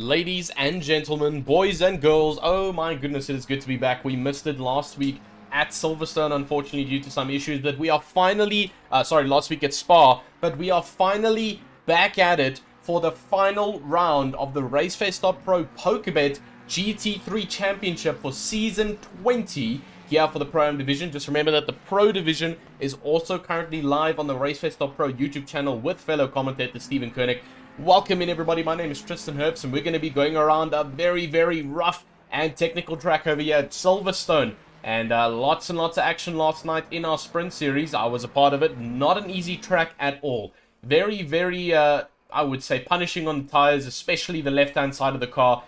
ladies and gentlemen, boys and girls, oh my goodness, it is good to be back. We missed it last week at Silverstone, unfortunately, due to some issues, but we are finally, last week at Spa, but we are finally back at it for the final round of the RaceFace.Pro PokerBet GT3 Championship for Season 20 here for the Pro-Am Division. Just remember that the Pro Division is also currently live on the RaceFace.Pro YouTube channel with fellow commentator Stephen Koenig. Welcome in, everybody. My name is Tristan Herbst, and we're going to be going around a very, very rough and technical track over here at Silverstone. And lots and lots of action last night in our sprint series. I was a part of it. Not an easy track at all. Very, very, I would say, punishing on the tires, especially the left-hand side of the car,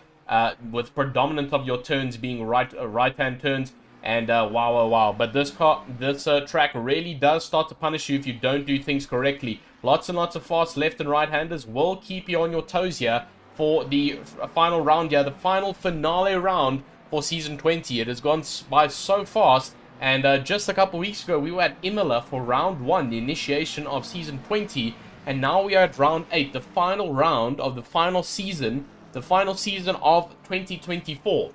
with predominant of your turns being right-hand turns. And wow. But this track really does start to punish you if you don't do things correctly. Lots and lots of fast left and right-handers will keep you on your toes here for the final round here, the final finale round for Season 20. It has gone by so fast, and just a couple weeks ago, we were at Imola for Round 1, the initiation of Season 20, and now we are at Round 8, the final round of the final season of 2024.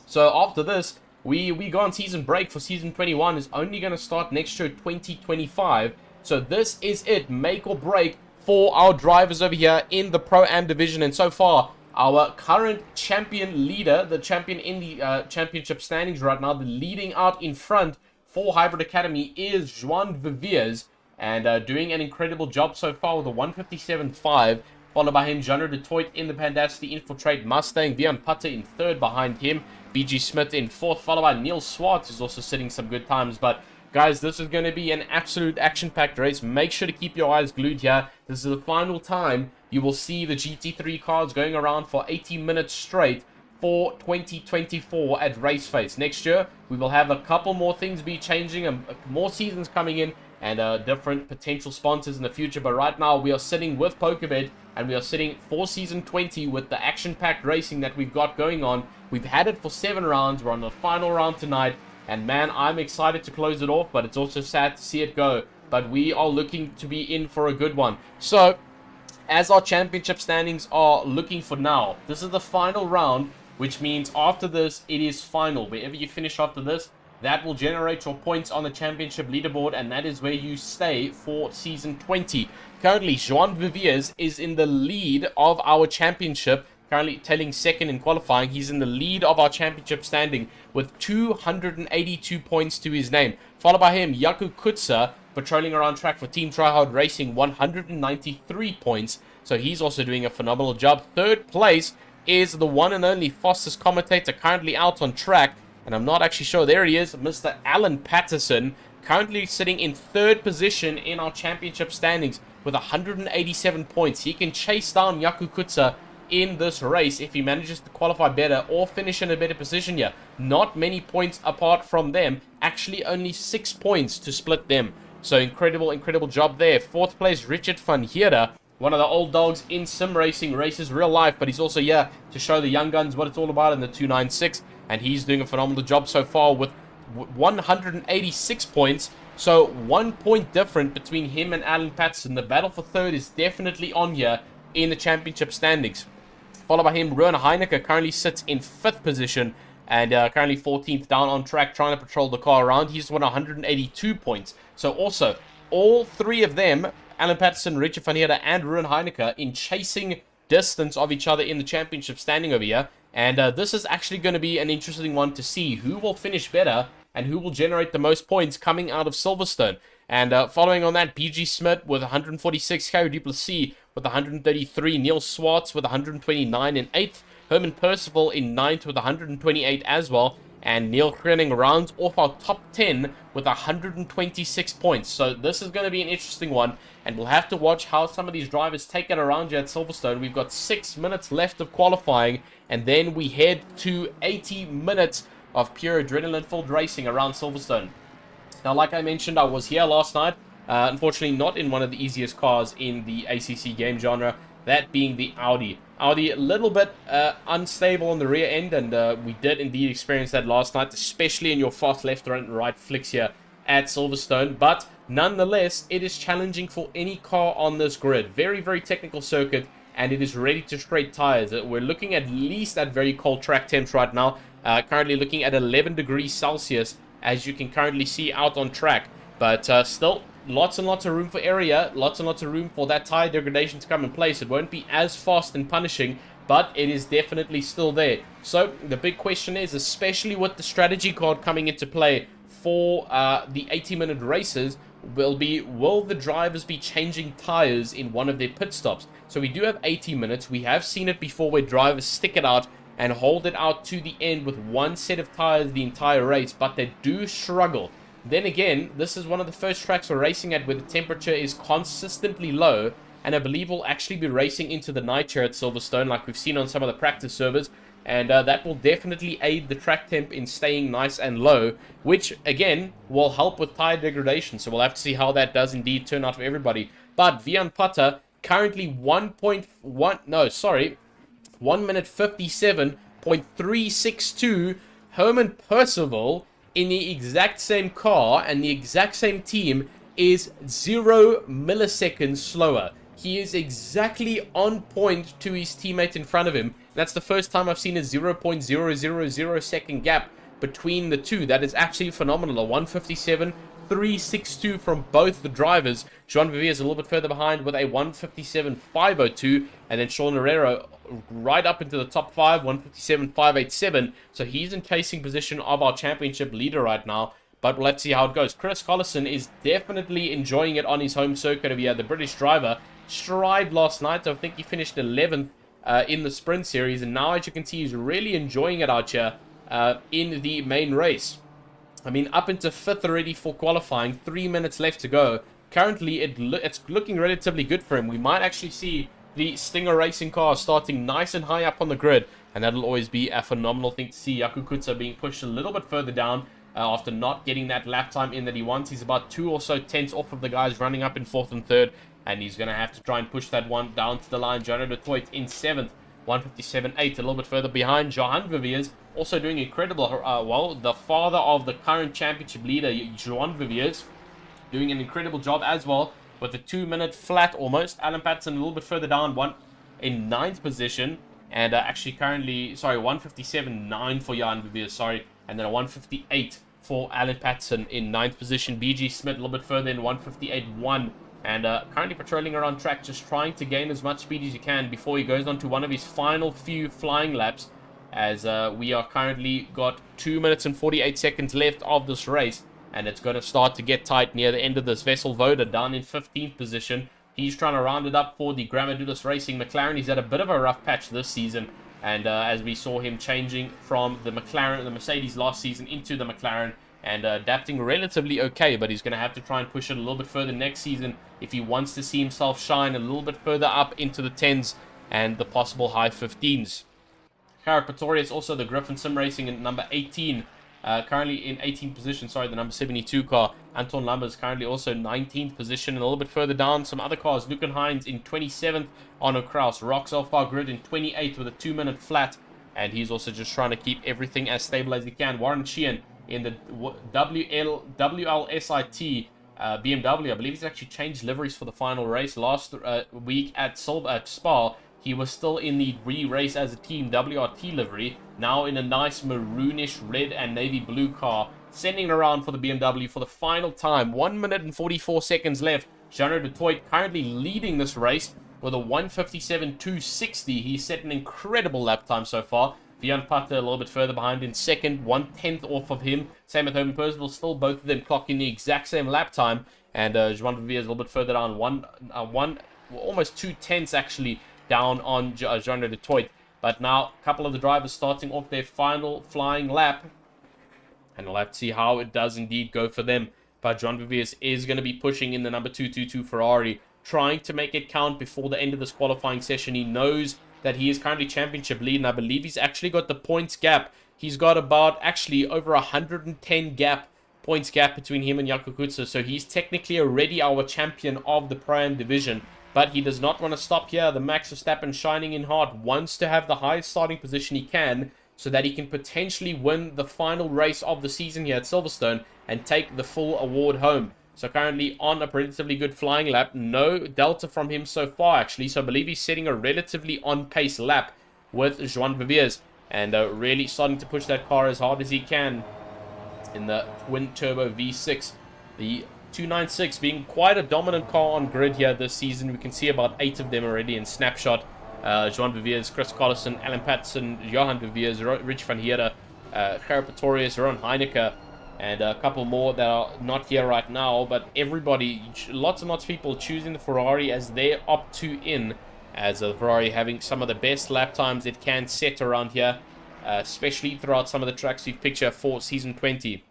So after this, we go on season break for Season 21. Is only going to start next year, 2025. So this is it, make or break for our drivers over here in the Pro-Am division. And so far, our current champion leader, the champion in the championship standings right now, the leading out in front for Hybrid Academy is Juan Viviers, and doing an incredible job so far with a 157.5. Followed by him, Genre Detroit in the Pandacity Infiltrate Mustang, Vian Putter in third behind him, BG Smith in fourth, followed by Neil Swartz, who's also sitting some good times. But guys, this is going to be an absolute action-packed race. Make sure to keep your eyes glued here. This is the final time you will see the GT3 cars going around for 80 minutes straight for 2024 at RaceFace. Next year, we will have a couple more things be changing, and more seasons coming in, and different potential sponsors in the future. But right now, we are sitting with PokerBet, and we are sitting for Season 20 with the action-packed racing that we've got going on. We've had it for 7 rounds. We're on the final round tonight. And man, I'm excited to close it off, but it's also sad to see it go. But we are looking to be in for a good one. So, as our championship standings are looking for now, this is the final round, which means after this, it is final. Wherever you finish after this, that will generate your points on the championship leaderboard, and that is where you stay for Season 20. Currently, Juan Viviers is in the lead of our championship, currently tailing second in qualifying. He's in the lead of our championship standing with 282 points to his name. Followed by him, Yaku Kutsa, patrolling around track for Team Tryhard Racing, 193 points. So he's also doing a phenomenal job. Third place is the one and only fastest commentator currently out on track. And I'm not actually sure. There he is, Mr. Alan Patterson, currently sitting in third position in our championship standings with 187 points. He can chase down Yaku Kutsa in this race if he manages to qualify better or finish in a better position here. Not many points apart from them. Actually, only 6 points to split them. So incredible job there. Fourth place, Richard van Heerden, one of the old dogs in sim racing, races real life, but he's also here to show the young guns what it's all about in the 296. And he's doing a phenomenal job so far with 186 points. So 1 point different between him and Alan Patterson. The battle for third is definitely on here in the championship standings. Followed by him, Ruan Heineke currently sits in 5th position and currently 14th down on track, trying to patrol the car around. He's won 182 points. So also, all three of them, Alan Patterson, Richard van Heerden, and Ruan Heineke, in chasing distance of each other in the championship standing over here. And this is actually going to be an interesting one to see who will finish better and who will generate the most points coming out of Silverstone. And following on that, BG Smith with 146, Harry Duplessis with 133, Neil Swartz with 129 in 8th, Herman Percival in 9th with 128 as well, and Neil Krenning rounds off our top 10 with 126 points. So this is going to be an interesting one, and we'll have to watch how some of these drivers take it around here at Silverstone. We've got 6 minutes left of qualifying, and then we head to 80 minutes of pure adrenaline-filled racing around Silverstone. Now, like I mentioned, I was here last night. Unfortunately, not in one of the easiest cars in the ACC game genre, that being the Audi. Audi, a little bit unstable on the rear end, and we did indeed experience that last night, especially in your fast left and right flicks here at Silverstone. But nonetheless, it is challenging for any car on this grid. Very, very technical circuit, and it is ready to shred tires. We're looking at least at very cold track temps right now. Currently looking at 11 degrees Celsius, as you can currently see out on track. But still, lots and lots of room for area, lots and lots of room for that tire degradation to come in place. It won't be as fast and punishing, but it is definitely still there. So the big question is, especially with the strategy card coming into play for the 80-minute races, will the drivers be changing tires in one of their pit stops? So we do have 80 minutes. We have seen it before where drivers stick it out and hold it out to the end with one set of tires the entire race, but they do struggle. Then again, this is one of the first tracks we're racing at where the temperature is consistently low, and I believe we'll actually be racing into the night here at Silverstone like we've seen on some of the practice servers, and that will definitely aid the track temp in staying nice and low, which again will help with tire degradation. So we'll have to see how that does indeed turn out for everybody. But Vian Putter currently 1 minute 57.362. Herman Percival in the exact same car and the exact same team is 0 milliseconds slower. He is exactly on point to his teammate in front of him. That's the first time I've seen a 0.000 second gap between the two. That is absolutely phenomenal. A 157.362 from both the drivers. Joan Vivier is a little bit further behind with a 157.502, and then Sean Herrera right up into the top 5, 157.587. So he's in chasing position of our championship leader right now. But let's see how it goes. Chris Collison is definitely enjoying it on his home circuit over here. The British driver strived last night. I think he finished 11th in the sprint series. And now, as you can see, he's really enjoying it out here in the main race. I mean, up into 5th already for qualifying. 3 minutes left to go. Currently, it's looking relatively good for him. We might actually see the Stinger Racing car starting nice and high up on the grid. And that'll always be a phenomenal thing to see. Jaco Kutzer being pushed a little bit further down. After not getting that lap time in that he wants. He's about 2 or so tenths off of the guys running up in 4th and 3rd, and he's going to have to try and push that one down to the line. Jono de Toit in 7th, 157.8, a little bit further behind. Johan Viviers also doing incredible. Well, the father of the current championship leader, Johan Viviers, doing an incredible job as well with a 2-minute flat almost. Alan Patterson a little bit further down, in 9th position, and actually currently, 157.9 for Johan Viviers, and then a 158 for Alan Patterson in 9th position. BG Smith a little bit further in 158.1, and currently patrolling around track, just trying to gain as much speed as you can before he goes on to one of his final few flying laps, as we are currently got 2 minutes and 48 seconds left of this race, and it's going to start to get tight near the end of this. Vessel Voda down in 15th position. He's trying to round it up for the Gramadulis Racing McLaren. He's had a bit of a rough patch this season, and as we saw him changing from the Mercedes last season into the McLaren, and adapting relatively okay, but he's going to have to try and push it a little bit further next season if he wants to see himself shine a little bit further up into the 10s and the possible high 15s. Cara Pretorius, also the Griffin Sim Racing in number 18, currently in 18th position, the number 72 car. Anton Lumbers currently also 19th position, and a little bit further down, some other cars. Lucan Hines in 27th, Arno Kraus. Rox Alpha Grid in 28th with a 2-minute flat, and he's also just trying to keep everything as stable as he can. Warren Sheehan in the WLSIT BMW. I believe he's actually changed liveries for the final race. Last week at Spa, he was still in the re-race as a team WRT livery. Now in a nice maroonish red and navy blue car, sending it around for the BMW for the final time. 1 minute and 44 seconds left. Jean de Toit currently leading this race with a 157.260. He's set an incredible lap time so far. Vian Putter a little bit further behind in second, 1/10 off of him. Same with Herman Percival, still both of them clocking the exact same lap time. And Joan Vivier is a little bit further down, almost 2/10 actually down on Jean de Toit. But now a couple of the drivers starting off their final flying lap, and we'll have to see how it does indeed go for them. But Joan Vivier is going to be pushing in the number 222 Ferrari, trying to make it count before the end of this qualifying session. He knows that he is currently championship lead, and I believe he's actually got the points gap. He's got about actually over 110 points gap between him and Jaco Kutzer, so he's technically already our champion of the Pro-Am division. But he does not want to stop here. The Max Verstappen shining in hard wants to have the highest starting position he can, so that he can potentially win the final race of the season here at Silverstone and take the full award home. So currently on a relatively good flying lap. No delta from him so far, actually. So I believe he's setting a relatively on-pace lap with Joan Viviers. And really starting to push that car as hard as he can in the twin-turbo V6. The 296 being quite a dominant car on grid here this season. We can see about 8 of them already in snapshot. Joan Viviers, Chris Collison, Alan Patterson, Johan Viviers, Rich van Heerde, Gerrit Pretorius, Ron Heineke, and a couple more that are not here right now. But everybody, lots and lots of people choosing the Ferrari as their opt-to-in, as the Ferrari having some of the best lap times it can set around here, especially throughout some of the tracks we've picked here for Season 20.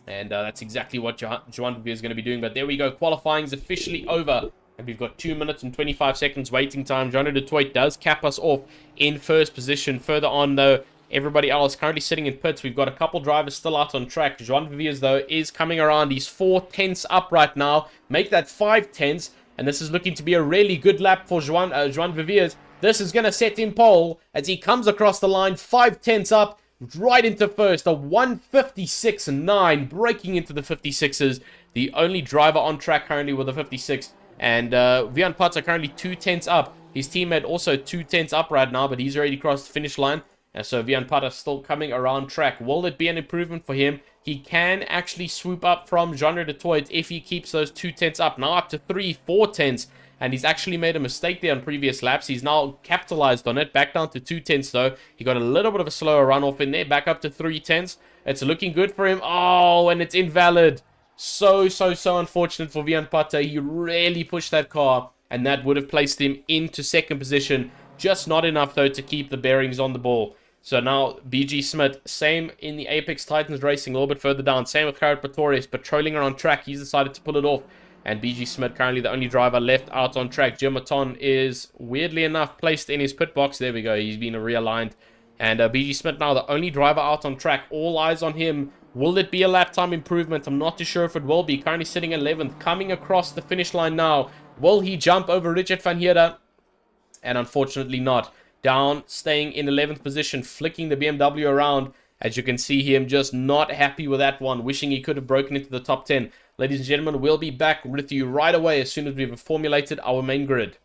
And that's exactly what Joan Viviers is going to be doing. But there we go, qualifying is officially over. And we've got 2 minutes and 25 seconds waiting time. Johnny Detroit does cap us off in first position. Further on, though, everybody else currently sitting in pits. We've got a couple drivers still out on track. Joan Viviers, though, is coming around. He's 4 tenths up right now. Make that 5 tenths. And this is looking to be a really good lap for Joan Viviers. This is going to set him pole as he comes across the line. 5 tenths up. Right into first. A 156.9. Breaking into the 56s. The only driver on track currently with a 56. And Vian Pata currently 2 tenths up. His teammate also 2 tenths up right now, but he's already crossed the finish line. And so Vian Pata still coming around track. Will it be an improvement for him? He can actually swoop up from Jean-Pierre Detroit if he keeps those 2 tenths up. Now up to 3-4 tenths. And he's actually made a mistake there on previous laps. He's now capitalized on it. Back down to 2 tenths though. He got a little bit of a slower run off in there. Back up to 3 tenths. It's looking good for him. Oh, and it's invalid. So unfortunate for Vian Pata. He really pushed that car, and that would have placed him into second position. Just not enough, though, to keep the bearings on the ball. So now, BG Smith, same in the Apex Titans Racing, a little bit further down. Same with Gerrit Pretorius, patrolling around track. He's decided to pull it off. And BG Smith, currently the only driver left out on track. Jim Maton is, weirdly enough, placed in his pit box. There we go. He's been realigned. And BG Smith now the only driver out on track. All eyes on him. Will it be a lap time improvement? I'm not too sure if it will be. Currently sitting 11th, coming across the finish line now. Will he jump over Richard van Heerde? And unfortunately not. Down, staying in 11th position, flicking the BMW around. As you can see him just not happy with that one, wishing he could have broken into the top 10. Ladies and gentlemen, we'll be back with you right away as soon as we've formulated our main grid.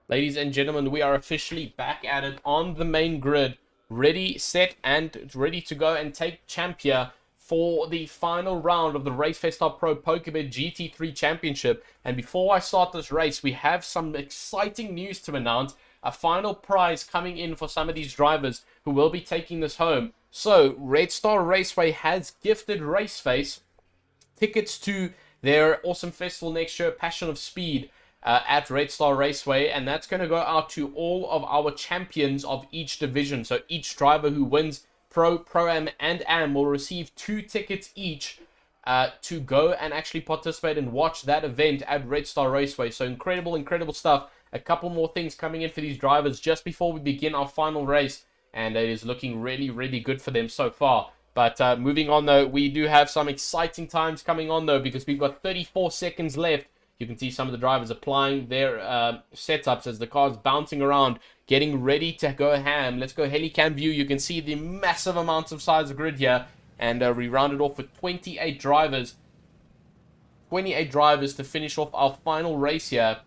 Ladies and gentlemen, we are officially back at it on the main grid. Ready, set, and ready to go and take champ here for the final round of the RaceFace.Pro PokerBet GT3 Championship. And before I start this race, we have some exciting news to announce. A final prize coming in for some of these drivers who will be taking this home. So, Red Star Raceway has gifted RaceFace tickets to their awesome festival next year, Passion of Speed, at Red Star Raceway, and that's going to go out to all of our champions of each division. So each driver who wins Pro, Pro-Am, and Am will receive 2 tickets each to go and actually participate and watch that event at Red Star Raceway. So incredible stuff. A couple more things coming in for these drivers just before we begin our final race, and it is looking really good for them so far. But moving on though, we do have some exciting times coming on though, because we've got 34 seconds left. You can see some of the drivers applying their setups as the car's bouncing around, getting ready to go ham. Let's go helicam view. You can see the massive amounts of size of grid here. And we rounded off with 28 drivers. 28 drivers to finish off our final race here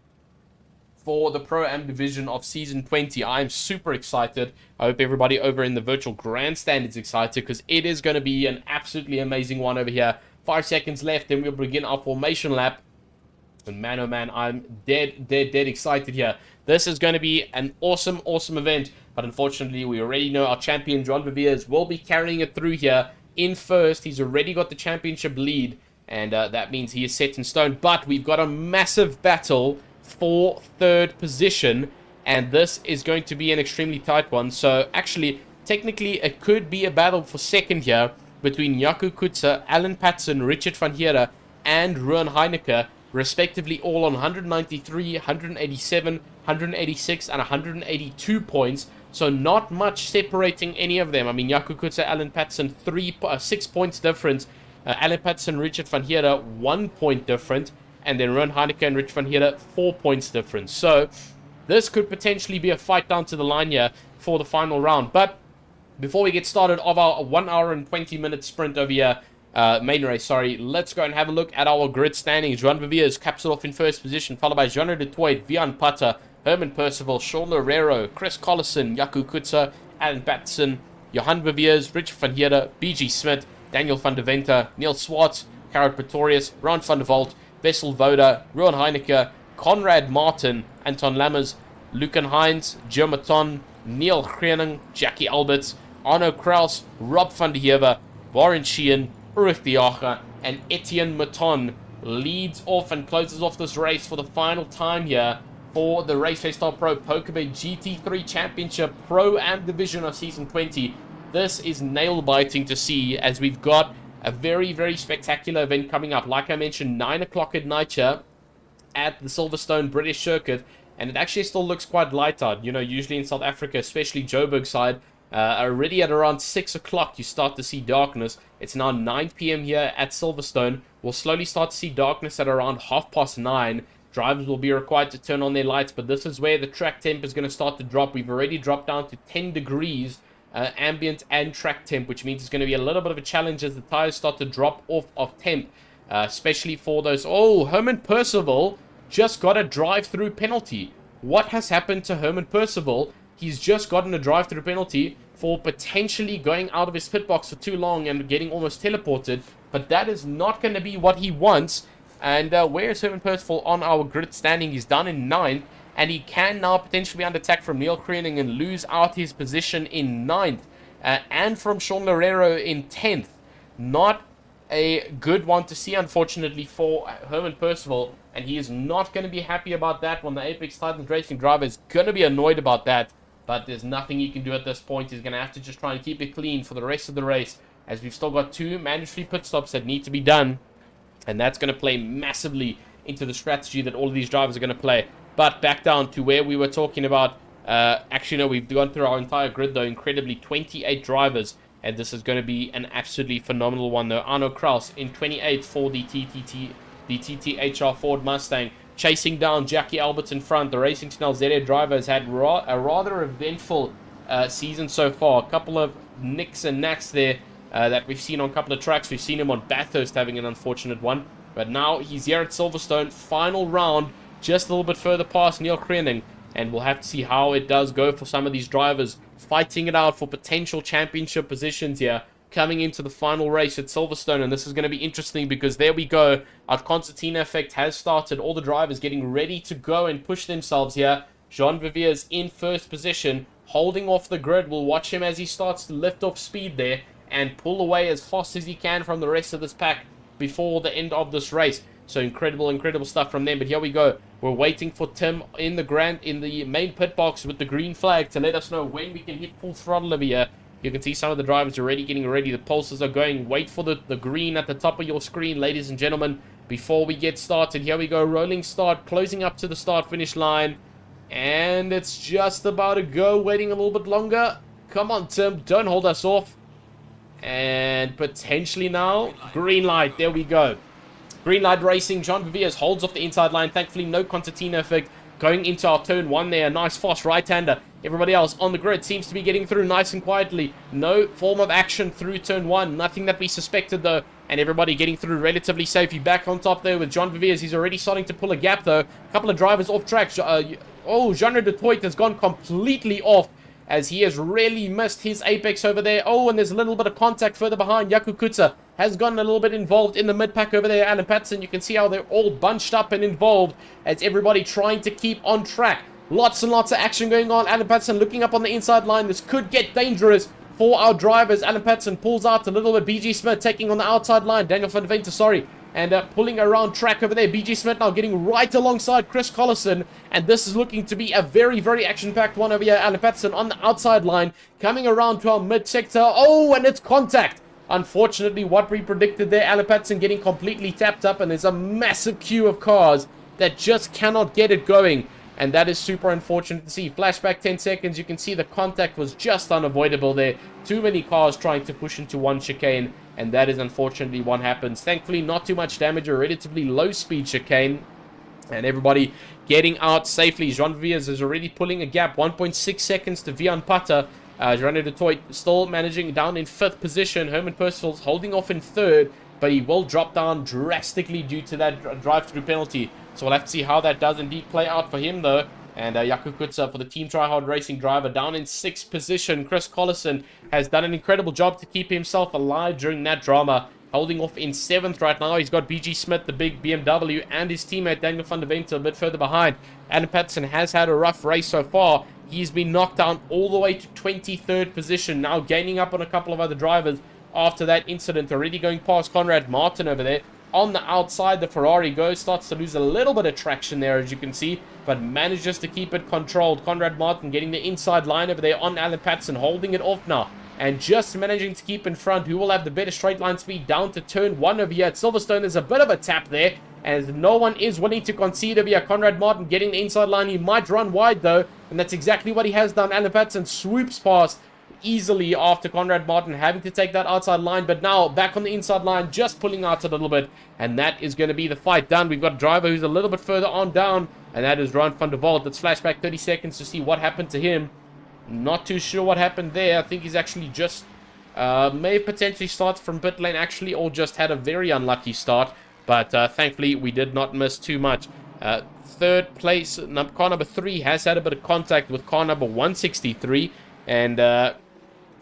for the Pro-Am division of Season 20. I'm super excited. I hope everybody over in the virtual grandstand is excited, because it is going to be an absolutely amazing one over here. 5 seconds left, then we'll begin our formation lap. And man, oh man, I'm dead excited here. This is going to be an awesome event. But unfortunately, we already know our champion, Joan Viviers, will be carrying it through here. in first. He's already got the championship lead, and that means he is set in stone. But we've got a massive battle for third position, and this is going to be an extremely tight one. So actually, technically, it could be a battle for second here between Jaco Kutzer, Alan Patson, Richard van Heerden, and Ruan Heineke, respectively, all on 193, 187, 186, and 182 points. So not much separating any of them. I mean, Jaco Kutzer, Alan Patson, 6 points difference. Alan Patson, Richard van Heerden, 1 point different. And then Ruan Heineke and Richard van Heerden, 4 points difference. So this could potentially be a fight down to the line here for the final round. But before we get started of our 1 hour and 20 minute sprint over here, main race, sorry, let's go and have a look at our grid standings. Joan Viviers caps it off in first position, followed by Jean de Toit, Vian Pata, Herman Percival, Sean Loureiro, Chris Collison, Jaco Kutzer, Alan Patson, Johan Viviers, Richard van Heerden, BG Smith, Daniel van der Venter, Neil Swartz, Gerard Pretorius, Ron van der Walt, Wessel Voda, Ruan Heineke, Conrad Martin, Anton Lammers, Lucan Hines, Joe Maton, Neil Greening, Jackie Alberts, Arno Kraus, Rob van der Heever, Warren Sheehan, Ulrich de Jager, and Etienne Maton leads off and closes off this race for the final time here for the RaceFace.Pro PokerBet GT3 Championship Pro Am Division of Season 20. This is nail-biting to see, as we've got a very, very spectacular event coming up. Like I mentioned, 9 o'clock at night here at the Silverstone British Circuit, and it actually still looks quite light out. You know, usually in South Africa, especially Joburg side, already at around 6 o'clock you start to see darkness. It's now 9 p.m. here at Silverstone. We'll slowly start to see darkness at around 9:30. Drivers will be required to turn on their lights, but this is where the track temp is going to start to drop. We've already dropped down to 10 degrees ambient and track temp, which means it's going to be a little bit of a challenge as the tires start to drop off of temp, especially for those. Oh, Herman Percival just got a drive-through penalty. What has happened to Herman Percival? He's just gotten a drive-through penalty for potentially going out of his pit box for too long and getting almost teleported, but that is not going to be what he wants. And where's Herman Percival on our grid standing? He's down in 9th, and he can now potentially be under attack from Neil Kreening and lose out his position in 9th, and from Sean Loureiro in 10th. Not a good one to see, unfortunately, for Herman Percival, and he is not going to be happy about that one. The Apex Titans Racing driver is going to be annoyed about that, but there's nothing he can do at this point. He's going to have to just try and keep it clean for the rest of the race, as we've still got 2 mandatory pit stops that need to be done, and that's going to play massively into the strategy that all of these drivers are going to play. But back down to where we were talking about. Actually, no, we've gone through our entire grid, though. Incredibly, 28 drivers, and this is going to be an absolutely phenomenal one, though. Arno Kraus in 28th for the TTHR Ford Mustang, chasing down Jackie Alberts in front. The Racing Snell ZR driver has had a rather eventful season so far. A couple of nicks and knacks there that we've seen on a couple of tracks. We've seen him on Bathurst having an unfortunate one, but now he's here at Silverstone. Final round, just a little bit further past Neil Kreening, and we'll have to see how it does go for some of these drivers fighting it out for potential championship positions here coming into the final race at Silverstone. And this is going to be interesting because there we go, our concertina effect has started. All the drivers getting ready to go and push themselves here. Jean Viviers in first position, holding off the grid. We'll watch him as he starts to lift off speed there and pull away as fast as he can from the rest of this pack before the end of this race. So incredible stuff from them. But here we go. We're waiting for Tim in the main pit box with the green flag to let us know when we can hit full throttle over here. You can see some of the drivers already getting ready. The pulses are going. Wait for the green at the top of your screen, ladies and gentlemen, before we get started. Here we go. Rolling start, closing up to the start-finish line. And it's just about to go. Waiting a little bit longer. Come on, Tim. Don't hold us off. And potentially now, green light. There we go. Green light racing. Jean Viviers holds off the inside line. Thankfully, no concertina effect going into our turn 1 there. A nice fast right-hander. Everybody else on the grid seems to be getting through nice and quietly. No form of action through turn 1. Nothing that we suspected, though. And everybody getting through relatively safely. Back on top there with Jean Viviers. He's already starting to pull a gap, though. A couple of drivers off track. Jean de Toit has gone completely off, as he has really missed his apex over there. Oh, and there's a little bit of contact further behind. Jaco Kutzer has gotten a little bit involved in the mid-pack over there. Alan Patson, you can see how they're all bunched up and involved as everybody trying to keep on track. Lots and lots of action going on. Alan Patson looking up on the inside line. This could get dangerous for our drivers. Alan Patson pulls out a little bit. BG Smith taking on the outside line. Daniel van der Venter, sorry. And pulling around track over there. BG Smith now getting right alongside Chris Collison. And this is looking to be a very, very action-packed one over here. Alan Patson on the outside line. Coming around to our mid-sector. Oh, and it's contact. Unfortunately, what we predicted there. Alan Patson getting completely tapped up. And there's a massive queue of cars that just cannot get it going. And that is super unfortunate to see. Flashback 10 seconds. You can see the contact was just unavoidable there. Too many cars trying to push into one chicane. And that is unfortunately what happens. Thankfully, not too much damage. A relatively low-speed chicane. And everybody getting out safely. Jean Viers is already pulling a gap. 1.6 seconds to Vian Pata. Gerardo Detroit still managing down in 5th position. Herman Percival's holding off in 3rd. But he will drop down drastically due to that drive-through penalty. So we'll have to see how that does indeed play out for him, though. And Jaco Kutsa for the Team Tryhard Racing driver down in 6th position. Chris Collison has done an incredible job to keep himself alive during that drama. Holding off in 7th right now. He's got BG Smith, the big BMW, and his teammate Daniel van der Venter a bit further behind. Adam Patson has had a rough race so far. He's been knocked down all the way to 23rd position. Now gaining up on a couple of other drivers after that incident. Already going past Conrad Martin over there. On the outside, the Ferrari goes, starts to lose a little bit of traction there, as you can see, but manages to keep it controlled. Conrad Martin getting the inside line over there on Alan Patson, holding it off now, and just managing to keep in front. Who will have the better straight line speed down to turn 1 over here at Silverstone? There's a bit of a tap there, as no one is willing to concede over here. Conrad Martin getting the inside line. He might run wide, though, and that's exactly what he has done. Alan Patson swoops past easily after Conrad Martin having to take that outside line, but now back on the inside line, just pulling out a little bit, and that is going to be the fight done. We've got a driver who's a little bit further on down, and that is Ron van der Walt. Let's flashback 30 seconds to see what happened to him. Not too sure what happened there. I think he's actually just may have potentially started from pit lane actually, or just had a very unlucky start, but thankfully we did not miss too much. 3rd place, car number 3 has had a bit of contact with car number 163, and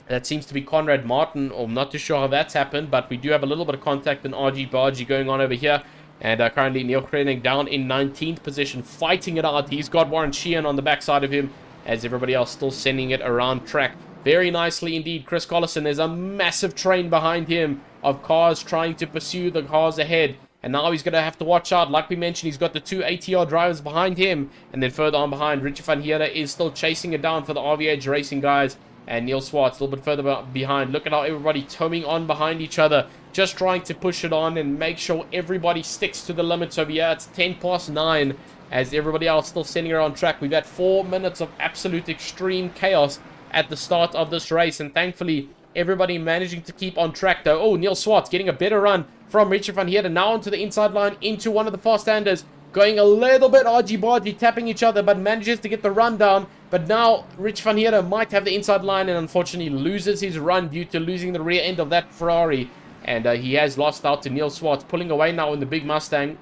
that seems to be Conrad Martin. I'm not too sure how that's happened, but we do have a little bit of contact and RG Bargy going on over here. And currently Neil Krenning down in 19th position, fighting it out. He's got Warren Sheehan on the backside of him, as everybody else still sending it around track. Very nicely indeed, Chris Collison. There's a massive train behind him of cars trying to pursue the cars ahead. And now he's going to have to watch out. Like we mentioned, he's got the 2 ATR drivers behind him. And then further on behind, Richie van Heerden is still chasing it down for the RVH Racing guys. And Neil Swartz a little bit further behind. Look at how everybody towing on behind each other. Just trying to push it on and make sure everybody sticks to the limits over here. It's 10 past 9 as everybody else still sending around track. We've had 4 minutes of absolute extreme chaos at the start of this race. And thankfully, everybody managing to keep on track though. Oh, Neil Swartz getting a better run from Richard van Heerden. Now onto the inside line into one of the fast-handers. Going a little bit argy-bargy, tapping each other, but manages to get the run down. But now, Rich van Heerden might have the inside line and unfortunately loses his run due to losing the rear end of that Ferrari. And he has lost out to Neil Swartz, pulling away now in the big Mustang.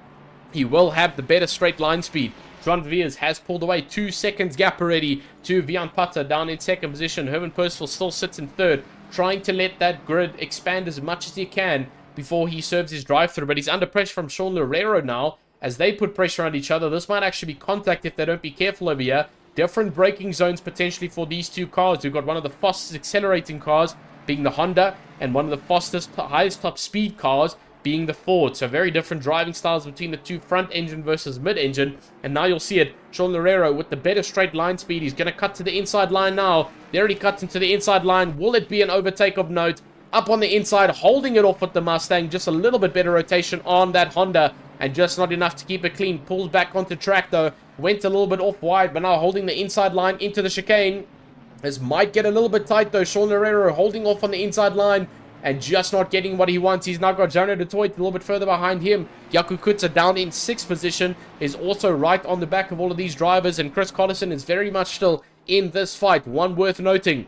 He will have the better straight line speed. John Viers has pulled away 2 seconds gap already to Vian Pata down in 2nd position. Herman Percival still sits in 3rd, trying to let that grid expand as much as he can before he serves his drive-through. But he's under pressure from Sean Loureiro now, as they put pressure on each other. This might actually be contact if they don't be careful over here. Different braking zones potentially for these 2 cars. We've got one of the fastest accelerating cars being the Honda, and one of the fastest, highest top speed cars being the Ford. So very different driving styles between the 2 front engine versus mid engine. And now you'll see it. Sean Loureiro with the better straight line speed. He's going to cut to the inside line now. They already cut into the inside line. Will it be an overtake of note? Up on the inside, holding it off with the Mustang. Just a little bit better rotation on that Honda, and just not enough to keep it clean. Pulls back onto track though. Went a little bit off wide, but now holding the inside line into the chicane. This might get a little bit tight though. Sean Loureiro holding off on the inside line and just not getting what he wants. He's now got Jarno Detroit a little bit further behind him. Jaco Kutsa down in 6th position is also right on the back of all of these drivers, and Chris Collison is very much still in this fight. One worth noting,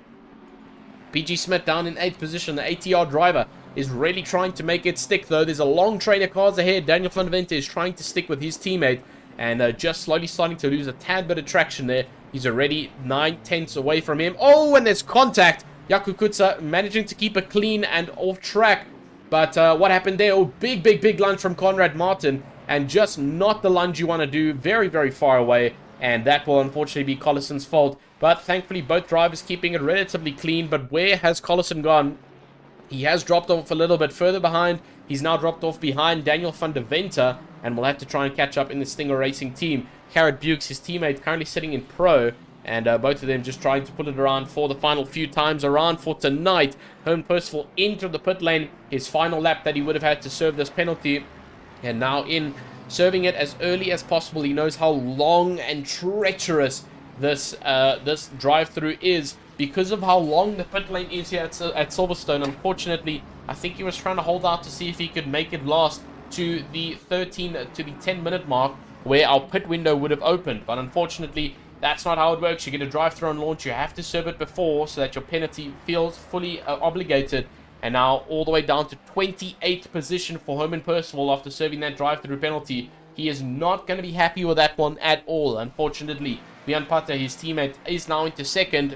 BG Smith down in 8th position. The ATR driver is really trying to make it stick though. There's a long train of cars ahead. Daniel van der Venter is trying to stick with his teammate, and just slowly starting to lose a tad bit of traction there. He's already 9/10 away from him. Oh, and there's contact. Jaco Kutsa managing to keep it clean and off track. But what happened there? Oh, big lunge from Conrad Martin, and just not the lunge you want to do. Very, very far away. and that will unfortunately be Collison's fault. But thankfully, both drivers keeping it relatively clean. But where has Collison gone? He has dropped off a little bit further behind. He's now dropped off behind Daniel van der Venter, and will have to try and catch up in the Stinger Racing team. Carrot Bukes, his teammate, currently sitting in Pro, and both of them just trying to pull it around for the final few times around for tonight. Herman Percival into the pit lane, his final lap that he would have had to serve this penalty, and now in serving it as early as possible. He knows how long and treacherous this drive-through is because of how long the pit lane is here at Silverstone. Unfortunately, I think he was trying to hold out to see if he could make it last to the 10-minute mark where our pit window would have opened. But unfortunately, that's not how it works. You get a drive-through on launch, you have to serve it before so that your penalty feels fully obligated. And now all the way down to 28th position for Herman Percival after serving that drive-through penalty. He is not going to be happy with that one at all. Unfortunately, Vian Pata, his teammate, is now into second.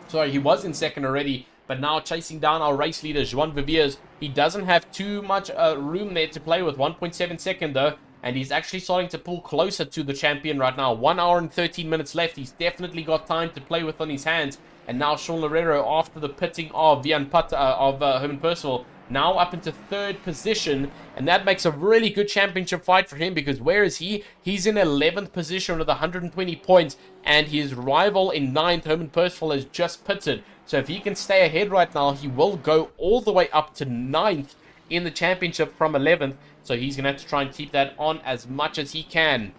Sorry, he was in second already, but now chasing down our race leader, Joan Viviers. He doesn't have too much room there to play with, 1.7 second though, and he's actually starting to pull closer to the champion right now. 1 hour and 13 minutes left. He's definitely got time to play with on his hands. And now Sean Loureiro, after the pitting of Herman Percival, now up into third position, and that makes a really good championship fight for him, because where is he? He's in 11th position with 120 points, and his rival in 9th, Herman Percival, has just pitted. So if he can stay ahead right now, he will go all the way up to 9th in the championship from 11th, so he's going to have to try and keep that on as much as he can.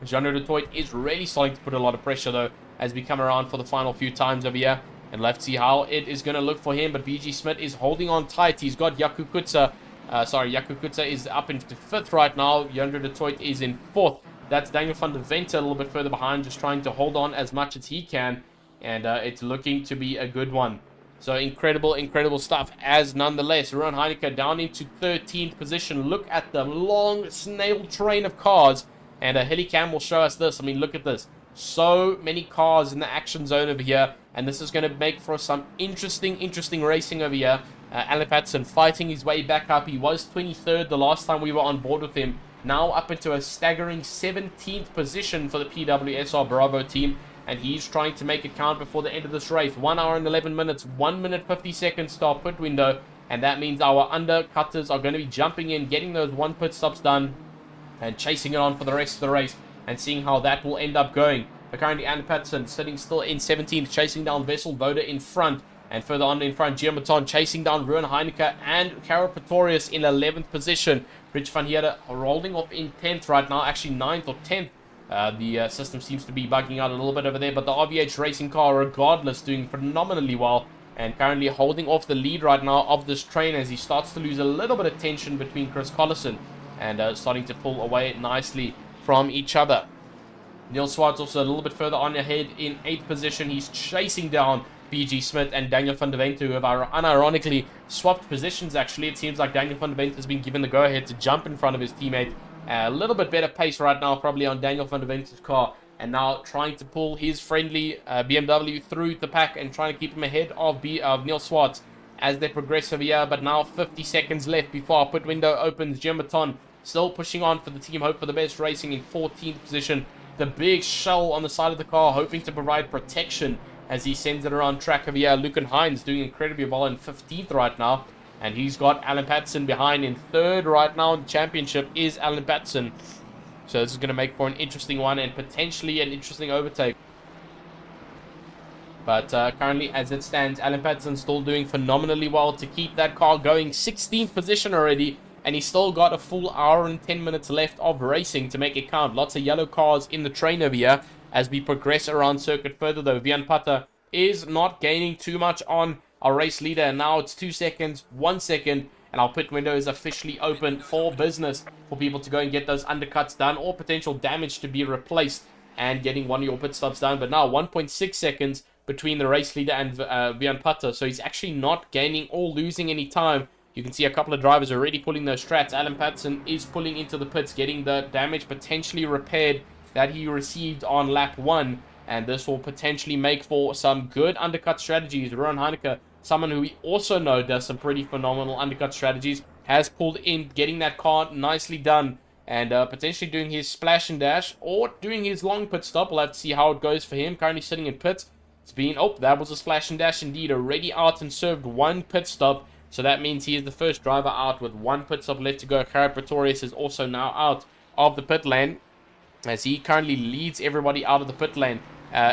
Jean de Toit is really starting to put a lot of pressure though, as we come around for the final few times over here. And let's see how it is going to look for him. But BG Smith is holding on tight. He's got Yaku Kutsa. Yaku Kutsa is up into 5th right now. Yonder de Toit is in 4th. That's Daniel van der Venter a little bit further behind, just trying to hold on as much as he can. And it's looking to be a good one. So incredible, incredible stuff. As nonetheless, Ruan Heineke down into 13th position. Look at the long snail train of cars. And Helicam will show us this. I mean, look at this. So many cars in the action zone over here, and this is going to make for some interesting racing over here. Alan Patterson fighting his way back up. He was 23rd the last time we were on board with him. Now up into a staggering 17th position for the PWSR Bravo team, and he's trying to make it count before the end of this race. 1 hour and 11 minutes, 1 minute 50 seconds to our pit window, and that means our undercutters are going to be jumping in, getting those 1 pit stops done, and chasing it on for the rest of the race, and seeing how that will end up going. But currently, Andy Patterson sitting still in 17th, chasing down Vessel Voda in front. And further on in front, Giamaton chasing down Ruan Heineke and Cara Pretorius in 11th position. Rich van Heerde rolling off in 10th right now, actually 9th or 10th. The system seems to be bugging out a little bit over there, but the RVH racing car, regardless, doing phenomenally well. And currently holding off the lead right now of this train as he starts to lose a little bit of tension between Chris Collison and starting to pull away nicely from each other. Neil Swartz also a little bit further on ahead in 8th position. He's chasing down BG Smith and Daniel van der Venter, who have unironically swapped positions actually. It seems like Daniel van der Venter has been given the go-ahead to jump in front of his teammate. A little bit better pace right now probably on Daniel van der Venter's car, and now trying to pull his friendly BMW through the pack and trying to keep him ahead of Neil Swartz as they progress over here. But now 50 seconds left before our pit window opens. Giamaton still pushing on for the team Hope for the Best Racing in 14th position. The big shell on the side of the car, hoping to provide protection as he sends it around track over here. Lucan Hines doing incredibly well in 15th right now. And he's got Alan Patterson behind in 3rd right now in the championship is Alan Patterson. So this is going to make for an interesting one and potentially an interesting overtake. But currently, as it stands, Alan Patterson still doing phenomenally well to keep that car going. 16th position already. And he's still got a full hour and 10 minutes left of racing to make it count. Lots of yellow cars in the train over here as we progress around circuit further though. Vian Pata is not gaining too much on our race leader. And now it's 2 seconds, 1 second. And our pit window is officially open for business for people to go and get those undercuts done or potential damage to be replaced and getting one of your pit stops done. But now 1.6 seconds between the race leader and Vian Pata. So he's actually not gaining or losing any time. You can see a couple of drivers already pulling those strats. Alan Patterson is pulling into the pits, getting the damage potentially repaired that he received on lap 1. And this will potentially make for some good undercut strategies. Ruan Heineke, someone who we also know does some pretty phenomenal undercut strategies, has pulled in, getting that car nicely done. and potentially doing his splash and dash or doing his long pit stop. We'll have to see how it goes for him. Currently sitting in pits. It's been, oh, that was a splash and dash indeed. Already out and served one pit stop. So that means he is the first driver out with one pit stop left to go. Jared Pretorius is also now out of the pit lane, as he currently leads everybody out of the pit lane.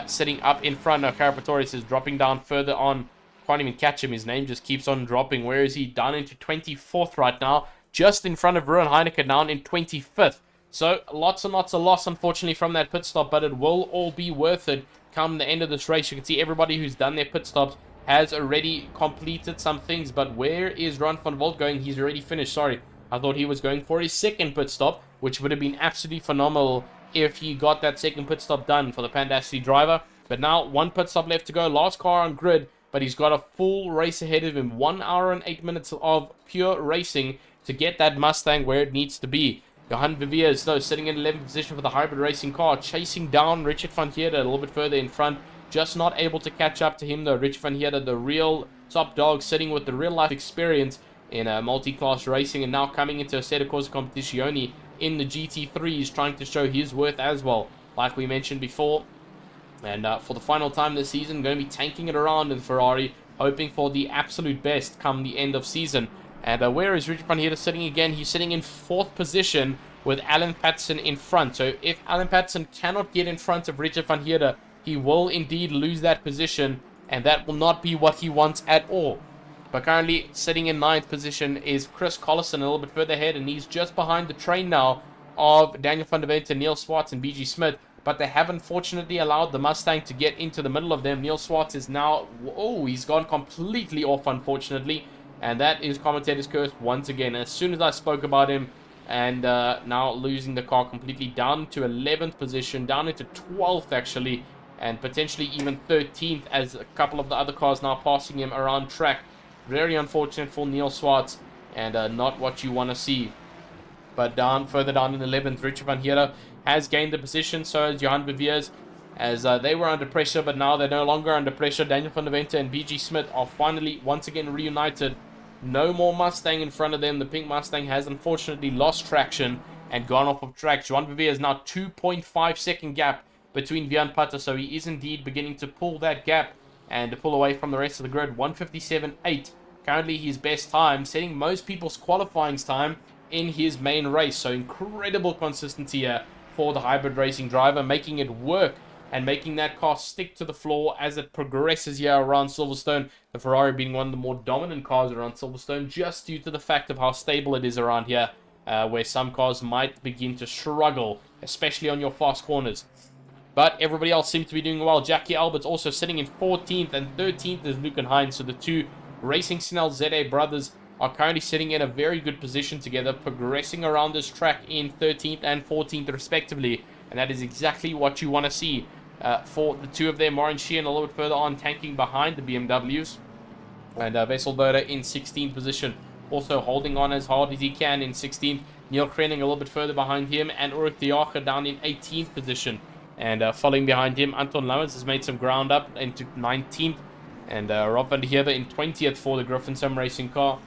Sitting up in front of Jared Pretorius is dropping down further on. Can't even catch him. His name just keeps on dropping. Where is he? Down into 24th right now. Just in front of Ruan Heineken, down in 25th. So lots and lots of loss, unfortunately, from that pit stop. But it will all be worth it come the end of this race. You can see everybody who's done their pit stops has already completed some things. But where is Ron van Volt going? He's already finished. Sorry. I thought he was going for his second pit stop, which would have been absolutely phenomenal if he got that second pit stop done for the Pandacity driver. But now, one pit stop left to go. Last car on grid. But he's got a full race ahead of him. 1 hour and 8 minutes of pure racing to get that Mustang where it needs to be. Johan Viviers, though, sitting in 11th position for the hybrid racing car, chasing down Richard van Heerden a little bit further in front. Just not able to catch up to him, though. Richard van Heerden, the real top dog, sitting with the real-life experience in multi-class racing, and now coming into a Assetto Corsa Competizione in the GT3. He's trying to show his worth as well, like we mentioned before. And for the final time this season, going to be tanking it around in Ferrari, hoping for the absolute best come the end of season. And where is Richard van Heerden sitting again? He's sitting in 4th position with Alan Patterson in front. So if Alan Patterson cannot get in front of Richard van Heerden, he will indeed lose that position, and that will not be what he wants at all. But currently sitting in 9th position is Chris Collison, a little bit further ahead, and he's just behind the train now of Daniel van der Vente, Neil Swartz, and BG Smith. But they have unfortunately allowed the Mustang to get into the middle of them. Neil Swartz is now, oh, he's gone completely off, unfortunately. And that is commentator's curse once again. As soon as I spoke about him, and now losing the car completely down to 11th position, down into 12th actually, and potentially even 13th as a couple of the other cars now passing him around track. Very unfortunate for Neil Swartz, and not what you want to see. But further down in 11th, Richard van Heerden has gained the position, so has Johan Viviers, as they were under pressure, but now they're no longer under pressure. Daniel van der Vente and BG Smith are finally once again reunited. No more Mustang in front of them. The pink Mustang has unfortunately lost traction and gone off of track. Johan Viviers now 2.5 second gap between Vian Putter, so he is indeed beginning to pull that gap and to pull away from the rest of the grid. 1:57.8, currently his best time, setting most people's qualifying time in his main race. So incredible consistency here for the hybrid racing driver, making it work and making that car stick to the floor as it progresses here around Silverstone. The Ferrari being one of the more dominant cars around Silverstone, just due to the fact of how stable it is around here, where some cars might begin to struggle, especially on your fast corners. But everybody else seems to be doing well. Jackie Albert's also sitting in 14th, and 13th is Luke and Hines. So the two Racing Snell ZA brothers are currently sitting in a very good position together, progressing around this track in 13th and 14th respectively. And that is exactly what you want to see for the two of them. Warren Sheehan a little bit further on, tanking behind the BMWs. And Wessel Doda in 16th position, also holding on as hard as he can in 16th. Neil Krenning a little bit further behind him, and Ulrich de Jager down in 18th position. And following behind him, Anton Lammers has made some ground up into 19th. And Rob van der Heerden in 20th for the Griffin Sim Racing car.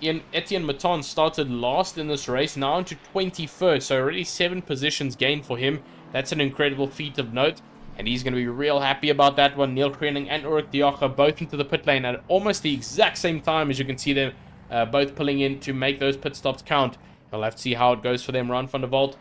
Etienne Maton started last in this race, now into 21st. So already 7 positions gained for him. That's an incredible feat of note. And he's going to be real happy about that one. Neil Krenning and Ulrich de Jager both into the pit lane at almost the exact same time, as you can see them both pulling in to make those pit stops count. We'll have to see how it goes for them. Ron van der Volt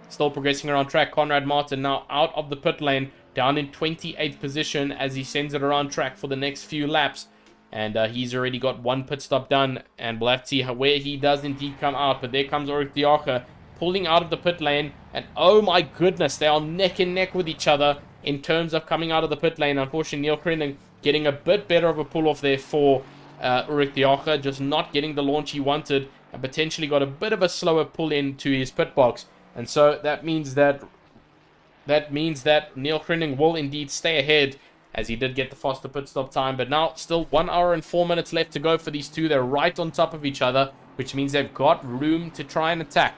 still progressing around track. Conrad Martin now out of the pit lane, down in 28th position as he sends it around track for the next few laps. And he's already got one pit stop done, and we'll have to see where he does indeed come out. But there comes Ulrich de Jager pulling out of the pit lane, and oh my goodness, they are neck and neck with each other in terms of coming out of the pit lane. Unfortunately, Neil Krenning getting a bit better of a pull-off there for Ulrich de Jager, just not getting the launch he wanted, and potentially got a bit of a slower pull into his pit box. And so that means that Neil Krenning will indeed stay ahead, as he did get the faster pit stop time. But now still 1 hour and 4 minutes left to go for these two. They're right on top of each other, which means they've got room to try and attack.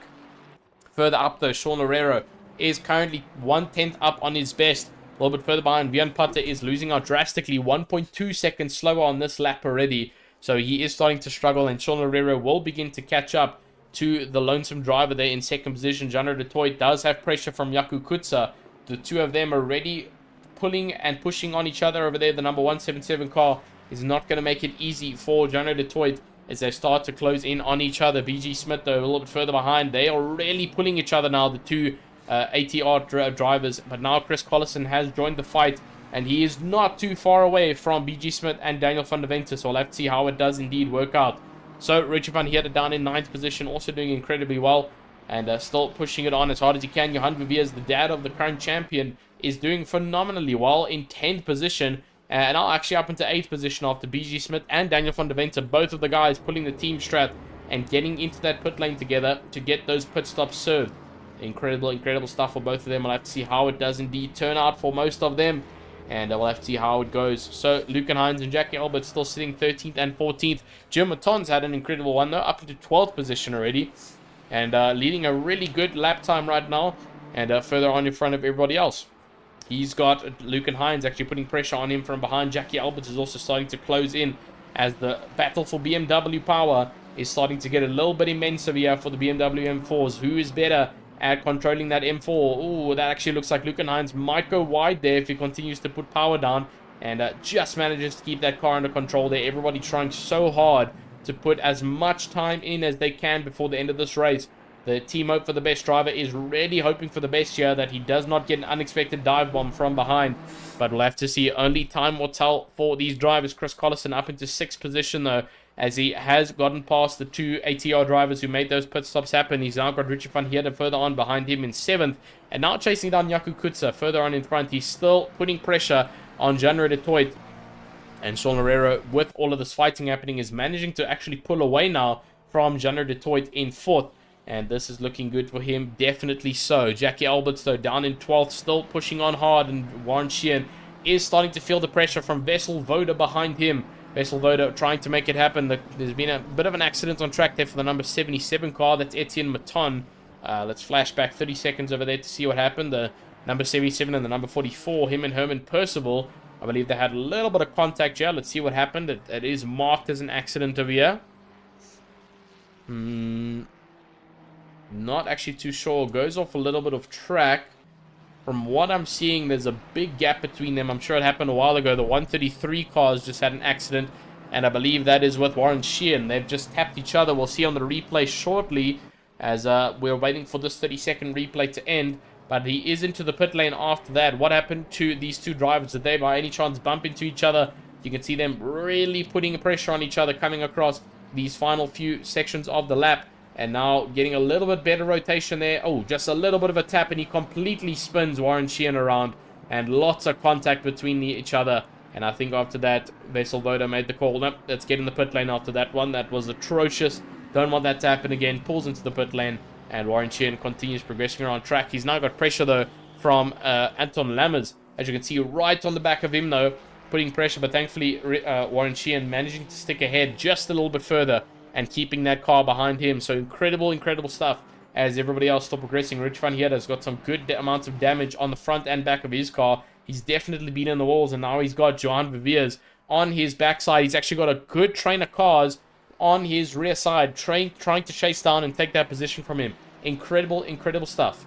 Further up though, Sean Herrero is currently 1/10 up on his best. A little bit further behind, Vian Putter is losing out drastically, 1.2 seconds slower on this lap already. So he is starting to struggle, and Sean Herrero will begin to catch up to the lonesome driver there in second position. Jano Detroit does have pressure from Yaku Kutsa. The two of them already pulling and pushing on each other over there. The number 177 car is not going to make it easy for Jano Detroit as they start to close in on each other. BG Smith, though, a little bit further behind. They are really pulling each other now, the two ATR drivers. But now Chris Collison has joined the fight, and he is not too far away from BG Smith and Daniel van der Venter. So we'll have to see how it does indeed work out. So Richard van Heerden down in 9th position, also doing incredibly well, and still pushing it on as hard as he can. Johan Viviers, the dad of the current champion, is doing phenomenally well in 10th position. And now actually up into 8th position after BG Smith and Daniel van der Venter, both of the guys pulling the team strat and getting into that pit lane together to get those pit stops served. Incredible stuff for both of them. We'll have to see how it does indeed turn out for most of them, and we'll have to see how it goes. So Lucan Hines and Jackie Albert still sitting 13th and 14th. Jim Maton's had an incredible one though, up into 12th position already, and leading a really good lap time right now, and further on in front of everybody else. He's got Lucan Hines actually putting pressure on him from behind. Jackie Albert is also starting to close in as the battle for BMW power is starting to get a little bit immense over here for the BMW M4s. Who is better at controlling that M4? Oh, that actually looks like Lucan Hines might go wide there if he continues to put power down, and just manages to keep that car under control there. Everybody trying so hard to put as much time in as they can before the end of this race. The team hope for the best driver is really hoping for the best here, that he does not get an unexpected dive bomb from behind. But we'll have to see. Only time will tell for these drivers. Chris Collison up into 6th position though, as he has gotten past the two ATR drivers who made those pit stops happen. He's now got Richard van Heerden further on behind him in 7th. And now chasing down Yaku Kutsa further on in front. He's still putting pressure on Jano Detroit. And Sean Herrera, with all of this fighting happening, is managing to actually pull away now from Jano Detroit in 4th. And this is looking good for him, definitely so. Jackie Alberts, though, down in 12th, still pushing on hard. And Warren Sheehan is starting to feel the pressure from Vessel Voda behind him. Vessel Voda trying to make it happen. There's been a bit of an accident on track there for the number 77 car. That's Etienne Maton. Let's flash back 30 seconds over there to see what happened. The number 77 and the number 44, him and Herman Percival, I believe they had a little bit of contact here. Let's see what happened. It is marked as an accident over here. Not actually too sure. Goes off a little bit of track. From what I'm seeing, there's a big gap between them. I'm sure it happened a while ago. The 133 cars just had an accident, and I believe that is with Warren Sheehan. They've just tapped each other. We'll see on the replay shortly, as we're waiting for this 30-second replay to end. But he is into the pit lane after that. What happened to these two drivers? Did they by any chance bump into each other? You can see them really putting pressure on each other coming across these final few sections of the lap. And now getting a little bit better rotation there. Oh, just a little bit of a tap, and he completely spins Warren Sheehan around. And lots of contact between each other. And I think after that, Vessel Voda made the call. Nope, let's get in the pit lane after that one. That was atrocious. Don't want that to happen again. Pulls into the pit lane. And Warren Sheehan continues progressing around track. He's now got pressure, though, from Anton Lammers. As you can see, right on the back of him, though, putting pressure. But thankfully, Warren Sheehan managing to stick ahead just a little bit further and keeping that car behind him. So incredible stuff as everybody else still progressing. Rich van Heerden has got some good amounts of damage on the front and back of his car. He's definitely been in the walls, and now he's got Johan Viviers on his backside. He's actually got a good train of cars on his rear side, trying to chase down and take that position from him. Incredible stuff.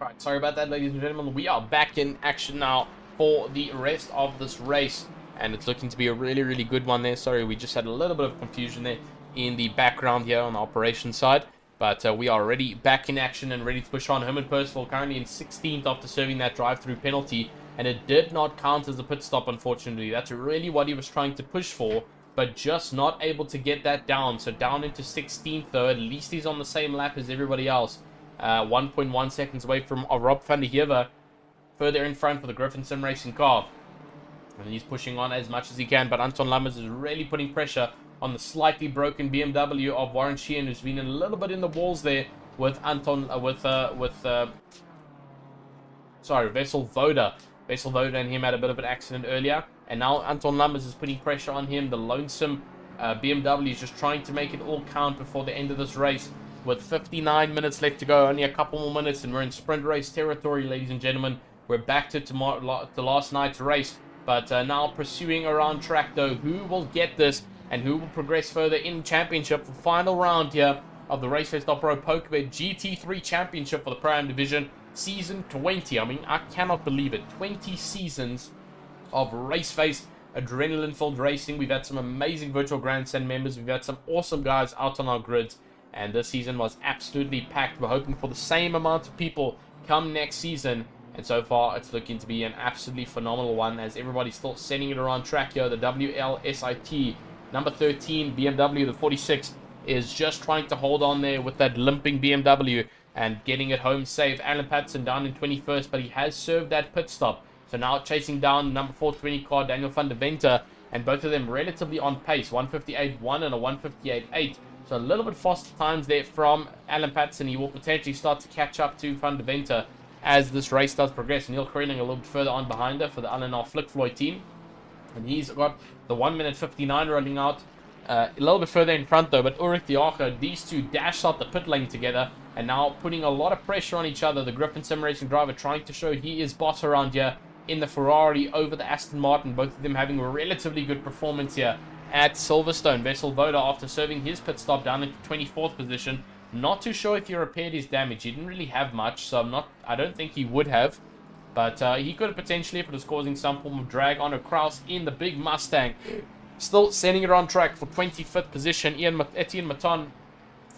Alright, sorry about that, ladies and gentlemen. We are back in action now for the rest of this race, and it's looking to be a really good one there. Sorry, we just had a little bit of confusion there in the background here on the operations side, but we are already back in action and ready to push on. Herman Percival currently in 16th after serving that drive-through penalty, and it did not count as a pit stop, unfortunately. That's really what he was trying to push for, but just not able to get that down. So down into 16th, though. At least he's on the same lap as everybody else. 1.1 seconds away from Rob van der Heever. further in front for the Griffin Sim Racing car. And he's pushing on as much as he can, but Anton Lammers is really putting pressure on the slightly broken BMW of Warren Sheehan, who's been a little bit in the walls there with Vessel Voda. Vessel Voda and him had a bit of an accident earlier, and now Anton Lammers is putting pressure on him. The lonesome BMW is just trying to make it all count before the end of this race. With 59 minutes left to go, only a couple more minutes, and we're in sprint race territory, ladies and gentlemen. We're back to the last night's race, but now pursuing around track though. Who will get this and who will progress further in championship for final round here of the RaceFace.Pro PokerBet GT3 Championship for the Pro-Am Division Season 20. I mean, I cannot believe it. 20 seasons of RaceFace adrenaline-filled racing. We've had some amazing virtual grandstand members. We've had some awesome guys out on our grids, and this season was absolutely packed. We're hoping for the same amount of people come next season, and so far it's looking to be an absolutely phenomenal one, as everybody's still sending it around track here. The WLSIT number 13 BMW, the 46, is just trying to hold on there with that limping BMW and getting it home safe. Alan Patterson down in 21st, but he has served that pit stop. So now chasing down number 420 car, Daniel van der Venter, and both of them relatively on pace. 158.1 and a 158.8. So a little bit faster times there from Alan Patterson. He will potentially start to catch up to van der Venter as this race does progress. Neil Kreling a little bit further on behind her for the Alan R. Flickfloyd team. And he's got the 1 minute 59 rolling out. A little bit further in front though, but Ulrich de Jager, these two dashed out the pit lane together and now putting a lot of pressure on each other. The Griffin Sim Racing driver trying to show he is boss around here in the Ferrari over the Aston Martin. Both of them having a relatively good performance here at Silverstone. Vessel Voda, after serving his pit stop, down into 24th position. Not too sure if he repaired his damage. He didn't really have much, so I don't think he would have. But he could have potentially, if it was causing some form of drag, on a Kraus in the big Mustang. Still sending it on track for 25th position. Etienne Maton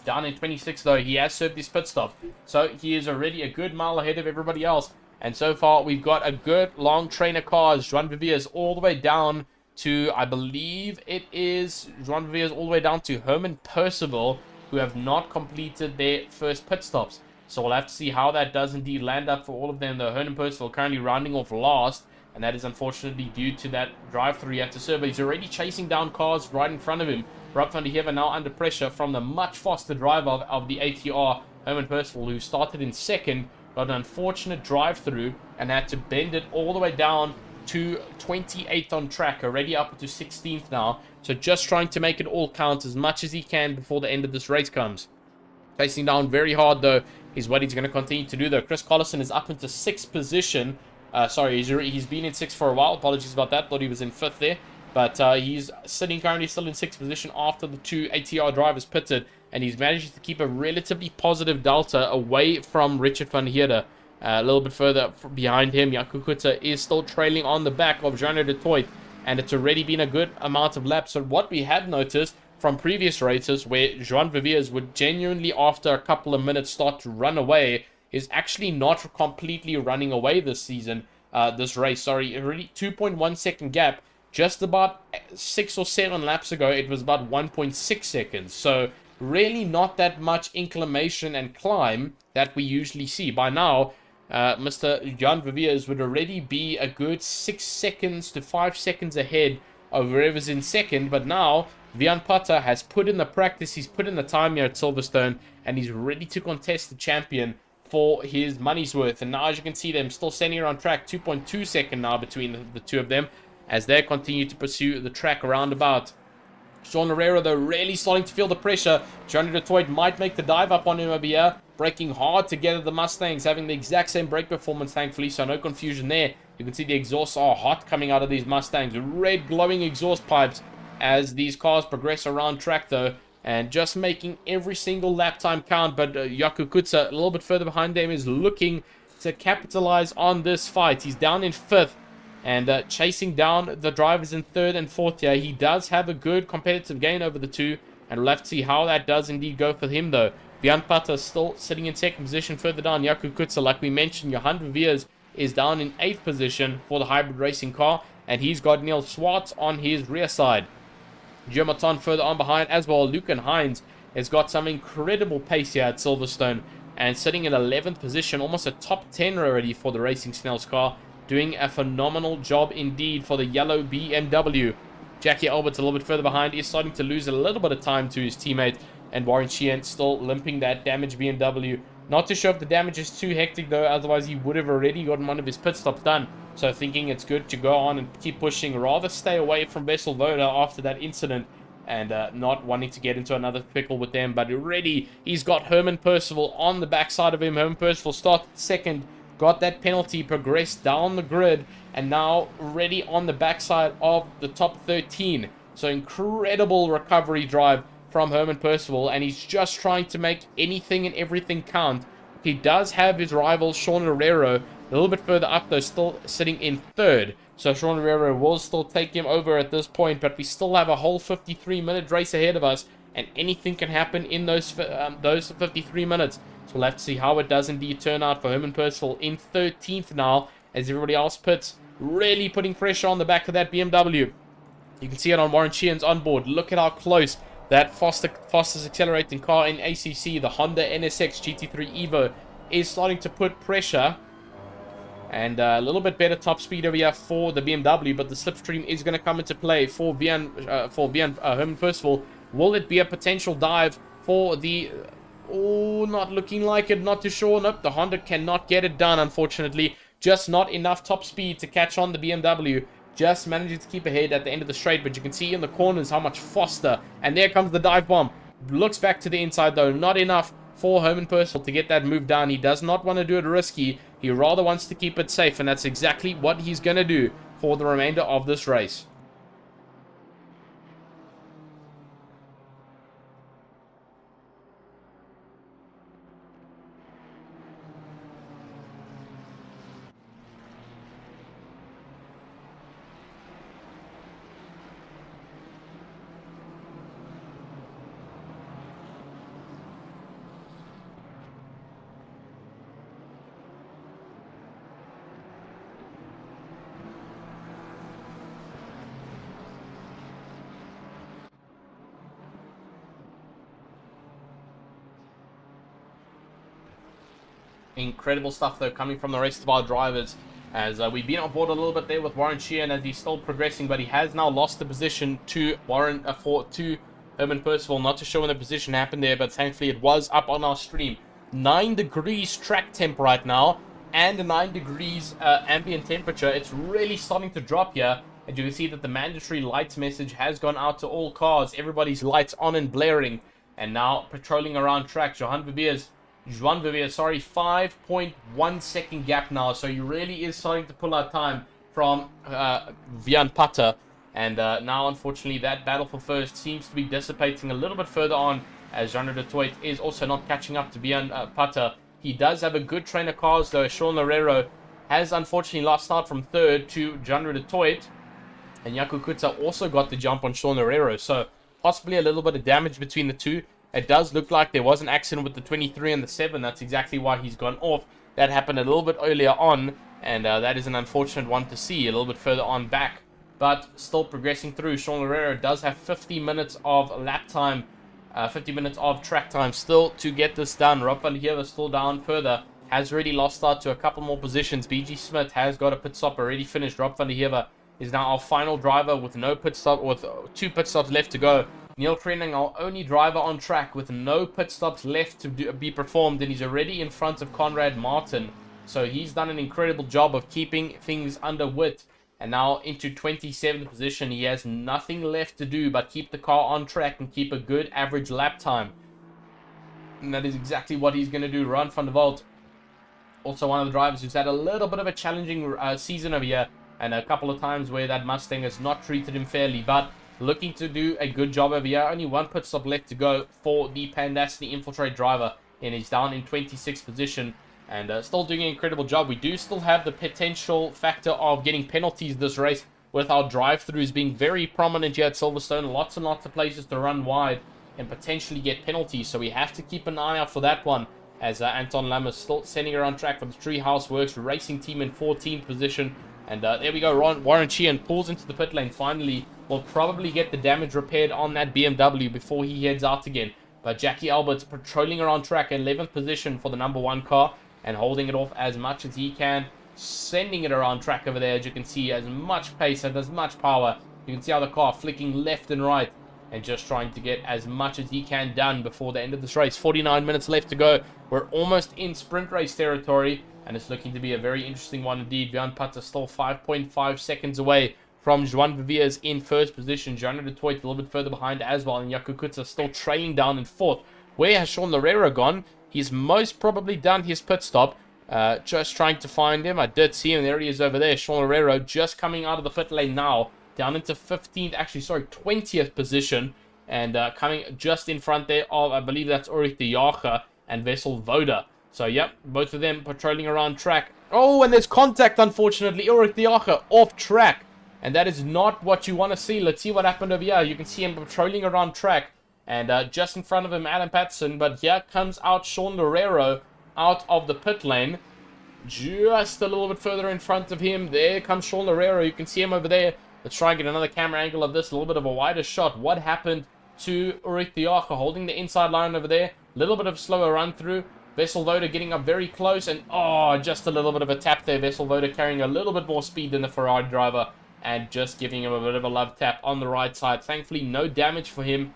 down in 26th though. He has served his pit stop, so he is already a good mile ahead of everybody else. And so far we've got a good long train of cars. Joan Viviers all the way down to, I believe it is Joan Viviers all the way down to Herman Percival, who have not completed their first pit stops. So we'll have to see how that does indeed land up for all of them. The Herman Percival currently rounding off last, and that is unfortunately due to that drive-through he had to serve. But he's already chasing down cars right in front of him. Rob van der Heever now under pressure from the much faster driver of the ATR, Herman Percival, who started in second, got an unfortunate drive-through and had to bend it all the way down to 28th on track, already up to 16th now. So just trying to make it all count as much as he can before the end of this race comes. Chasing down very hard though is what he's going to continue to do though. Chris Collison is up into 6th position. Sorry, he's been in 6th for a while. Apologies about that. Thought he was in 5th there. But he's sitting currently still in 6th position after the two ATR drivers pitted. And he's managed to keep a relatively positive delta away from Richard van Heerde. A little bit further behind him, Jaco Kutter is still trailing on the back of Jean de Toit. And it's already been a good amount of laps. So what we have noticed from previous races where Joan Viviers would genuinely, after a couple of minutes, start to run away, is actually not completely running away this season, this race. Sorry, really 2.1 second gap. Just about 6 or 7 laps ago, it was about 1.6 seconds. So really not that much inclination and climb that we usually see. By now, Mr. Jan Viviers would already be a good 6 seconds to 5 seconds ahead of whoever's in second. But now, Vian Potter has put in the practice, he's put in the time here at Silverstone, and he's ready to contest the champion for his money's worth. And now, as you can see, them still standing around track, 2.2 seconds now between the two of them, as they continue to pursue the track roundabout. Sean Herrera, though, really starting to feel the pressure. Johnny Detroit might make the dive up on him over here, braking hard together. The Mustangs having the exact same brake performance, thankfully, so no confusion there. You can see the exhausts are hot coming out of these Mustangs. Red glowing exhaust pipes as these cars progress around track, though, and just making every single lap time count. But Jaco Kutter, a little bit further behind them, is looking to capitalize on this fight. He's down in 5th. And chasing down the drivers in 3rd and 4th here. He does have a good competitive gain over the two. And we'll have to see how that does indeed go for him, though. Vian Pata still sitting in 2nd position. Further down, Jaco Kutter, like we mentioned, Johan Viviers is down in 8th position for the hybrid racing car. And he's got Neil Swartz on his rear side. Germaton further on behind as well. Lucan Hines has got some incredible pace here at Silverstone. and sitting in 11th position, almost a top 10 already for the Racing Snails car. Doing a phenomenal job indeed for the yellow BMW. Jackie Albert's a little bit further behind. He's starting to lose a little bit of time to his teammate. And Warren Sheehan still limping that damaged BMW. Not too sure if the damage is too hectic though. Otherwise he would have already gotten one of his pit stops done. So thinking it's good to go on and keep pushing. Rather stay away from Vessel Voda after that incident. And not wanting to get into another pickle with them. But already he's got Herman Percival on the backside of him. Herman Percival started second. Got that penalty, progressed down the grid, and now already on the backside of the top 13. So incredible recovery drive from Herman Percival, and he's just trying to make anything and everything count. He does have his rival Sean Herrero a little bit further up though, still sitting in third. So Sean Herrero will still take him over at this point, but we still have a whole 53-minute race ahead of us, and anything can happen in those 53 minutes. So we'll have to see how it does indeed turn out for Herman Percival in 13th now, as everybody else pits, really putting pressure on the back of that BMW. You can see it on Warren Sheehan's onboard. Look at how close that fastest accelerating car in ACC, the Honda NSX GT3 Evo, is starting to put pressure. And a little bit better top speed over here for the BMW, but the slipstream is going to come into play for Herman Percival. Will it be a potential dive for the... Oh, not looking like it, not too sure. Nope, the Honda cannot get it done, unfortunately. Just not enough top speed to catch on the BMW. Just managing to keep ahead at the end of the straight, but you can see in the corners how much faster. And there comes the dive bomb. Looks back to the inside, though. Not enough for Herman Percival to get that move down. He does not want to do it risky. He rather wants to keep it safe, and that's exactly what he's going to do for the remainder of this race. Incredible stuff though coming from the rest of our drivers, as we've been on board a little bit there with Warren Sheehan as he's still progressing, but he has now lost the position to Herman Percival. Not too sure when the position happened there, but thankfully it was up on our stream. 9 degrees track temp right now, and 9 degrees ambient temperature. It's really starting to drop here, and you can see that the mandatory lights message has gone out to all cars. Everybody's lights on and blaring, and now patrolling around track. Juan Vivier's 5.1 second gap now, so he really is starting to pull out time from Vian Pata. And now, unfortunately, that battle for first seems to be dissipating a little bit further on, as Jean de Toit is also not catching up to Vian Pata. He does have a good train of cars, though. Sean Herrero has unfortunately lost out from third to Jean de Toit, and Yaku Kuta also got the jump on Sean Herrero, so possibly a little bit of damage between the two. It does look like there was an accident with the 23 and the 7. That's exactly why he's gone off. That happened a little bit earlier on, and that is an unfortunate one to see a little bit further on back. But still progressing through. Sean Herrera does have 50 minutes of lap time, 50 minutes of track time still to get this done. Rob van der Heever still down further. Has already lost out to a couple more positions. BG Smith has got a pit stop already finished. Rob van der Heever is now our final driver with no pit stop, with 2 pit stops left to go. Neil Krenning, our only driver on track with no pit stops left to be performed, and he's already in front of Conrad Martin. So he's done an incredible job of keeping things under wit. And now into 27th position, he has nothing left to do but keep the car on track and keep a good average lap time. And that is exactly what he's going to do. Ron van der Walt, also one of the drivers who's had a little bit of a challenging season over here, and a couple of times where that Mustang has not treated him fairly, but looking to do a good job over here. Only 1 pit stop left to go for the Pandasny Infiltrate driver, and he's down in 26th position, and still doing an incredible job. We do still have the potential factor of getting penalties this race, with our drive-throughs being very prominent here at Silverstone. Lots and lots of places to run wide and potentially get penalties, so we have to keep an eye out for that one, as Anton Lam is still sending around track for the Treehouse Works Racing Team in 14th position. And there we go. Warren Sheehan pulls into the pit lane finally. Will probably get the damage repaired on that BMW before he heads out again. But Jackie Albert's patrolling around track, 11th position for the number 1 car, and holding it off as much as he can, sending it around track over there. As you can see, as much pace and as much power. You can see how the car flicking left and right, and just trying to get as much as he can done before the end of this race. 49 minutes left to go. We're almost in sprint race territory, and it's looking to be a very interesting one indeed. Jan Putter still 5.5 seconds away from Juan Viviers in first position. Johnny Detroit a little bit further behind as well, and Jaco Kutza still trailing down in fourth. Where has Sean Lorero gone? He's most probably done his pit stop. Just trying to find him. I did see him. There he is over there. Sean Lorero just coming out of the pit lane now, down into 15th, actually, sorry, 20th position, and coming just in front there of, I believe that's Ulrich de Jager and Wessel Voda. So, yep, both of them patrolling around track. Oh, and there's contact, unfortunately. Ulrich de Jager off track, and that is not what you want to see. Let's see what happened over here. You can see him patrolling around track, and just in front of him, Alan Patterson, but here comes out Sean Lorero out of the pit lane. Just a little bit further in front of him. There comes Sean Lorero. You can see him over there. Let's try and get another camera angle of this. A little bit of a wider shot. What happened to Ulrich de Jager holding the inside line over there? A little bit of slower run through. Wessel Voda getting up very close. And, oh, just a little bit of a tap there. Wessel Voda carrying a little bit more speed than the Ferrari driver. And just giving him a bit of a love tap on the right side. Thankfully, no damage for him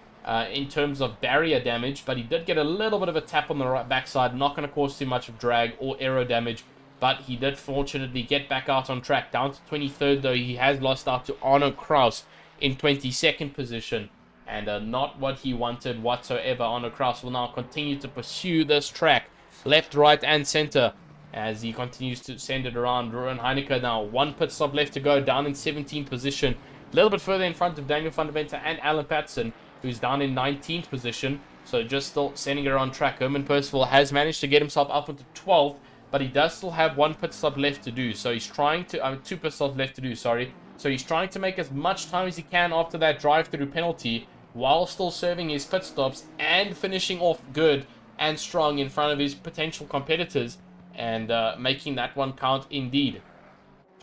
in terms of barrier damage. But he did get a little bit of a tap on the right backside. Not going to cause too much of drag or aero damage. But he did fortunately get back out on track. Down to 23rd, though. He has lost out to Arno Kraus in 22nd position. And not what he wanted whatsoever. Arno Kraus will now continue to pursue this track. Left, right, and center. As he continues to send it around. Ruben Heineke now. 1 pit stop left to go. Down in 17th position. A little bit further in front of Daniel van der Venter and Alan Patterson, who's down in 19th position. So just still sending it around track. Herman Percival has managed to get himself up into 12th. But he does still have 1 pit stop left to do. So he's trying to... 2 pit stops left to do, sorry. So he's trying to make as much time as he can after that drive-through penalty, while still serving his pit stops and finishing off good and strong in front of his potential competitors, and making that one count indeed.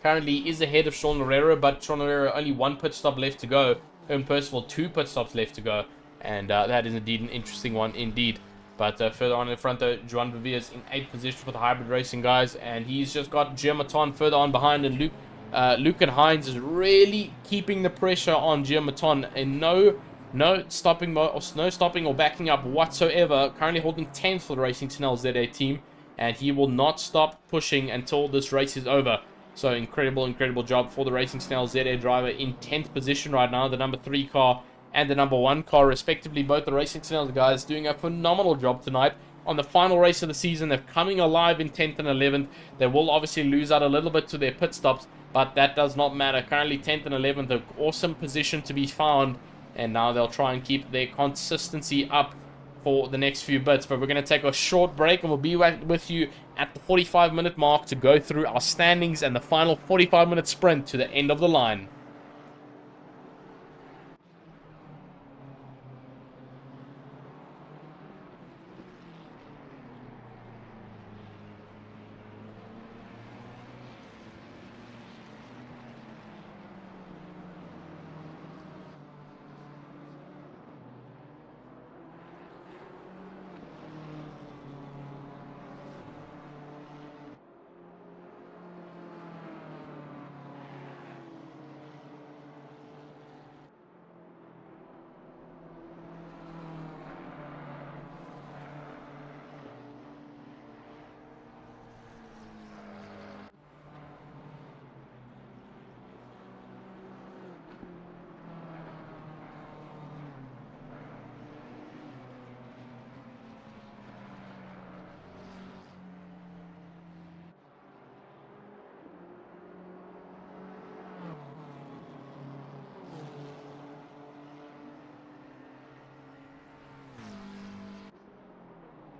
Currently he is ahead of Sean Lorero, but Sean Lorero only 1 pit stop left to go. Herman Percival 2 pit stops left to go. And that is indeed an interesting one indeed. But further on in front, though, Juan Viviers in 8th position for the hybrid racing guys. And he's just got Giamaton further on behind. And Luke and Hines is really keeping the pressure on Giamaton. And no stopping or backing up whatsoever. Currently holding 10th for the Racing Snell ZA team. And he will not stop pushing until this race is over. So incredible job for the Racing Snell ZA driver in 10th position right now. The number 3 car and the number 1 car respectively. Both the Racing Snell guys doing a phenomenal job tonight on the final race of the season. They're coming alive in 10th and 11th. They will obviously lose out a little bit to their pit stops, but that does not matter. Currently 10th and 11th, an awesome position to be found, and now they'll try and keep their consistency up for the next few bits. But we're going to take a short break, and we'll be with you at the 45-minute mark to go through our standings and the final 45-minute sprint to the end of the line.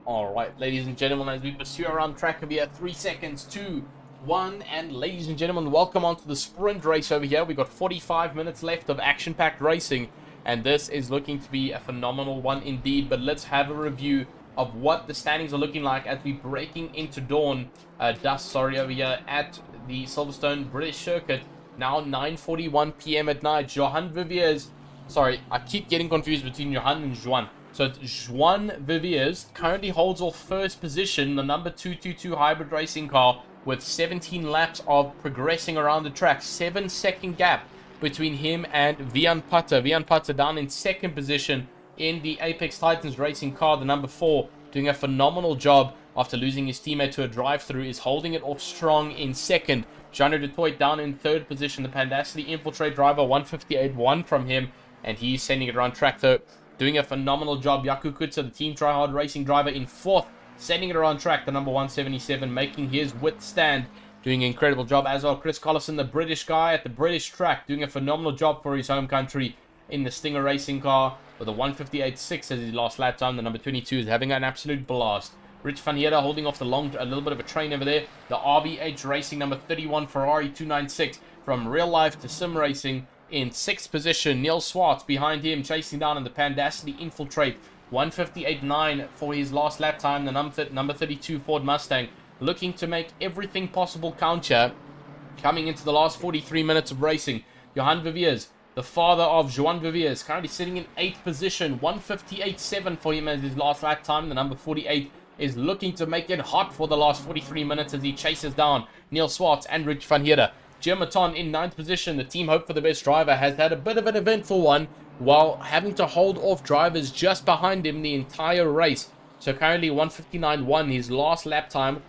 Alright, ladies and gentlemen, as we pursue around track over here, 3 seconds, 2, 1, and ladies and gentlemen, welcome on to the sprint race over here. We've got 45 minutes left of action-packed racing, and this is looking to be a phenomenal one indeed. But let's have a review of what the standings are looking like as we're breaking into dusk over here at the Silverstone British Circuit. Now 9:41 p.m. at night. Johan Viviers, sorry, I keep getting confused between Johan and Juan. So Juan Viviers currently holds off first position, the number 222 hybrid racing car, with 17 laps of progressing around the track. 7-second gap between him and Vian Putter. Vian Putter down in second position in the Apex Titans racing car, the number 4, doing a phenomenal job after losing his teammate to a drive-through, is holding it off strong in second. Johnny Dutoit down in third position, the Pandacity Infiltrate driver, 158.1 from him, and he's sending it around track though, doing a phenomenal job. Yaku Kutsa, the Team Tryhard Racing driver, in fourth, sending it around track, the number 177, making his withstand, doing an incredible job as well. Chris Collison, the British guy at the British track, doing a phenomenal job for his home country in the Stinger racing car with a 158.6 as his last lap time. The number 22 is having an absolute blast. Rich Van Heerden holding off a little bit of a train over there. The RVH Racing number 31 Ferrari 296 from real life to sim racing in 6th position. Neil Swartz behind him, chasing down in the Pandacity Infiltrate, 158.9 for his last lap time. The number 32 Ford Mustang looking to make everything possible count here, coming into the last 43 minutes of racing. Johan Viviers, the father of Juan Viviers, currently sitting in 8th position, 158.7 for him as his last lap time. The number 48 is looking to make it hot for the last 43 minutes as he chases down Neil Swartz and Rich Van Heerden. Germaton in 9th position, the team hope for the best driver, has had a bit of an eventful one while having to hold off drivers just behind him the entire race. So currently 159.1 his last lap time,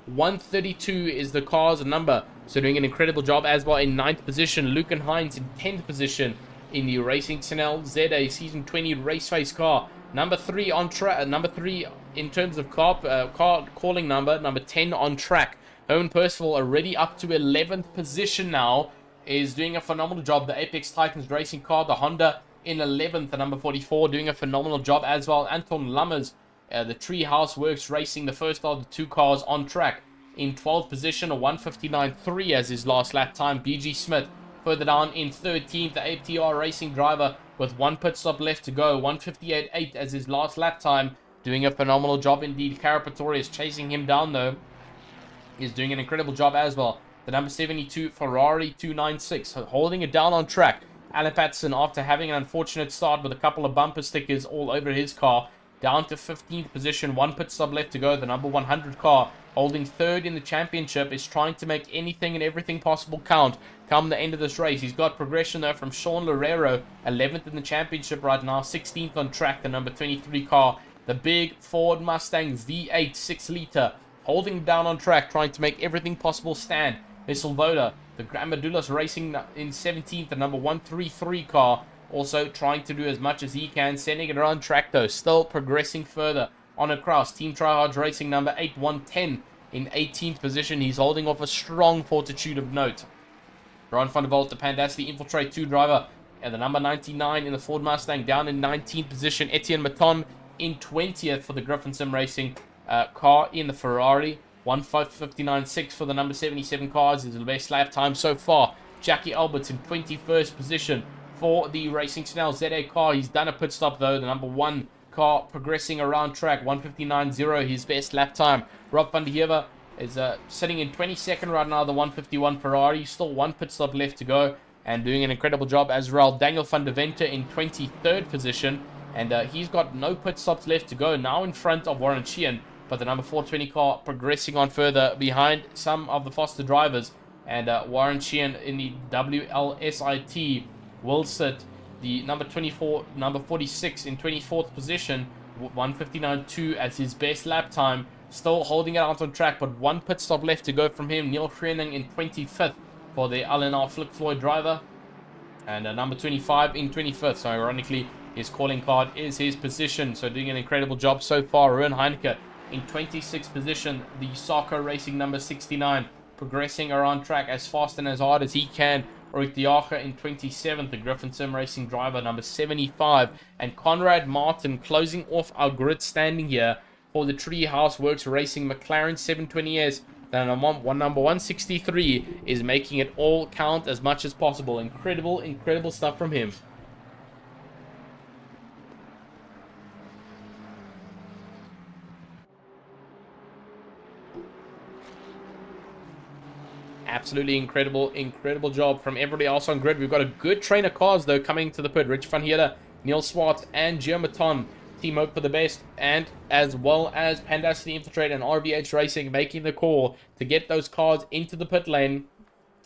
132 is the car's number, so doing an incredible job as well in 9th position. Lucan Hines in 10th position in the Racing Snell ZA Season 20 RaceFace car. Number 3 on track, number 3 in terms of car calling number 10 on track. Owen Percival already up to 11th position now, is doing a phenomenal job. The Apex Titans racing car, the Honda, in 11th, the number 44, doing a phenomenal job as well. Anton Lammers, the Treehouse Works Racing, the first of the 2 cars on track, in 12th position, a 159.3 as his last lap time. BG Smith further down in 13th, the APR Racing driver with 1 pit stop left to go, 158.8 as his last lap time, doing a phenomenal job indeed. Carapatori is chasing him down though, is doing an incredible job as well. The number 72 Ferrari 296 holding it down on track. Alan Patterson, after having an unfortunate start with a couple of bumper stickers all over his car, down to 15th position, 1 pit stop left to go. The number 100 car, holding 3rd in the championship, is trying to make anything and everything possible count come the end of this race. He's got progression though from Sean Lorero, 11th in the championship right now, 16th on track, the number 23 car. The big Ford Mustang V8 6-litre, holding down on track, trying to make everything possible stand. Vissel Voda, the Gramadulas Racing in 17th, the number 133 car, also trying to do as much as he can, sending it around track though, still progressing further on across. Team Tryhard Racing number 8110 in 18th position. He's holding off a strong Fortitude of note. Ron van der Vault, the Pandacity Infiltrate 2 driver, and the number 99 in the Ford Mustang, down in 19th position. Etienne Maton in 20th for the Griffin Sim Racing car in the Ferrari. 159.6 for the number 77 cars is the best lap time so far. Jackie Alberts in 21st position for the Racing Snell ZA car. He's done a pit stop though. The number 1 car progressing around track, 159.0 his best lap time. Rob van der Heever is sitting in 22nd right now, the 151 Ferrari. Still 1 pit stop left to go and doing an incredible job as well. Daniel van der Venter in 23rd position, and he's got no pit stops left to go, now in front of Warren Sheehan. But the number 420 car progressing on further behind some of the faster drivers. And Warren Sheehan in the WLSIT will sit the number 24, number 46 in 24th position, 159.2 as his best lap time. Still holding it out on track, but 1 pit stop left to go from him. Neil Schrening in 25th for the LNR Flick Floyd driver. And number 25 in 25th. So ironically, his calling card is his position. So doing an incredible job so far. Ruan Heineke in 26th position, the Sarko Racing number 69, progressing around track as fast and as hard as he can. Ruud de Jager in 27th, the Griffin Sim Racing driver number 75, and Conrad Martin closing off our grid standing here for the Treehouse Works Racing McLaren 720S. The number 163 is making it all count as much as possible. Incredible stuff from him. Absolutely incredible job from everybody else on grid. We've got a good train of cars though coming to the pit. Rich Van Heerden, Neil Swartz, and Gio Maton. team hope for the best, and as well as Pandacity Infiltrate and RVH Racing making the call to get those cars into the pit lane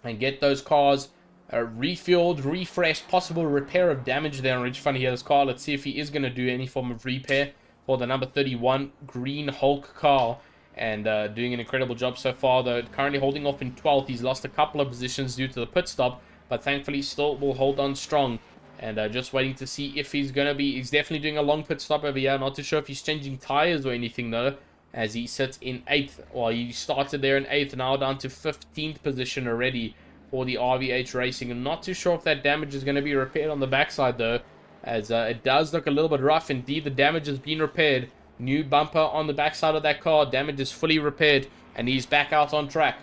and get those cars refueled, refreshed, possible repair of damage there on Rich Funny here. This car, let's see if he is going to do any form of repair for the number 31 Green Hulk car. And doing an incredible job so far, though. Currently holding off in 12th. He's lost a couple of positions due to the pit stop, but thankfully still will hold on strong. And just waiting to see if he's going to be... He's definitely doing a long pit stop over here. Not too sure if he's changing tires or anything, though, as he sits in 8th. Well, he started there in 8th, now down to 15th position already for the RVH Racing. I'm not too sure if that damage is going to be repaired on the backside, though, as it does look a little bit rough. Indeed, the damage has been repaired. New bumper on the backside of that car. Damage is fully repaired, and he's back out on track.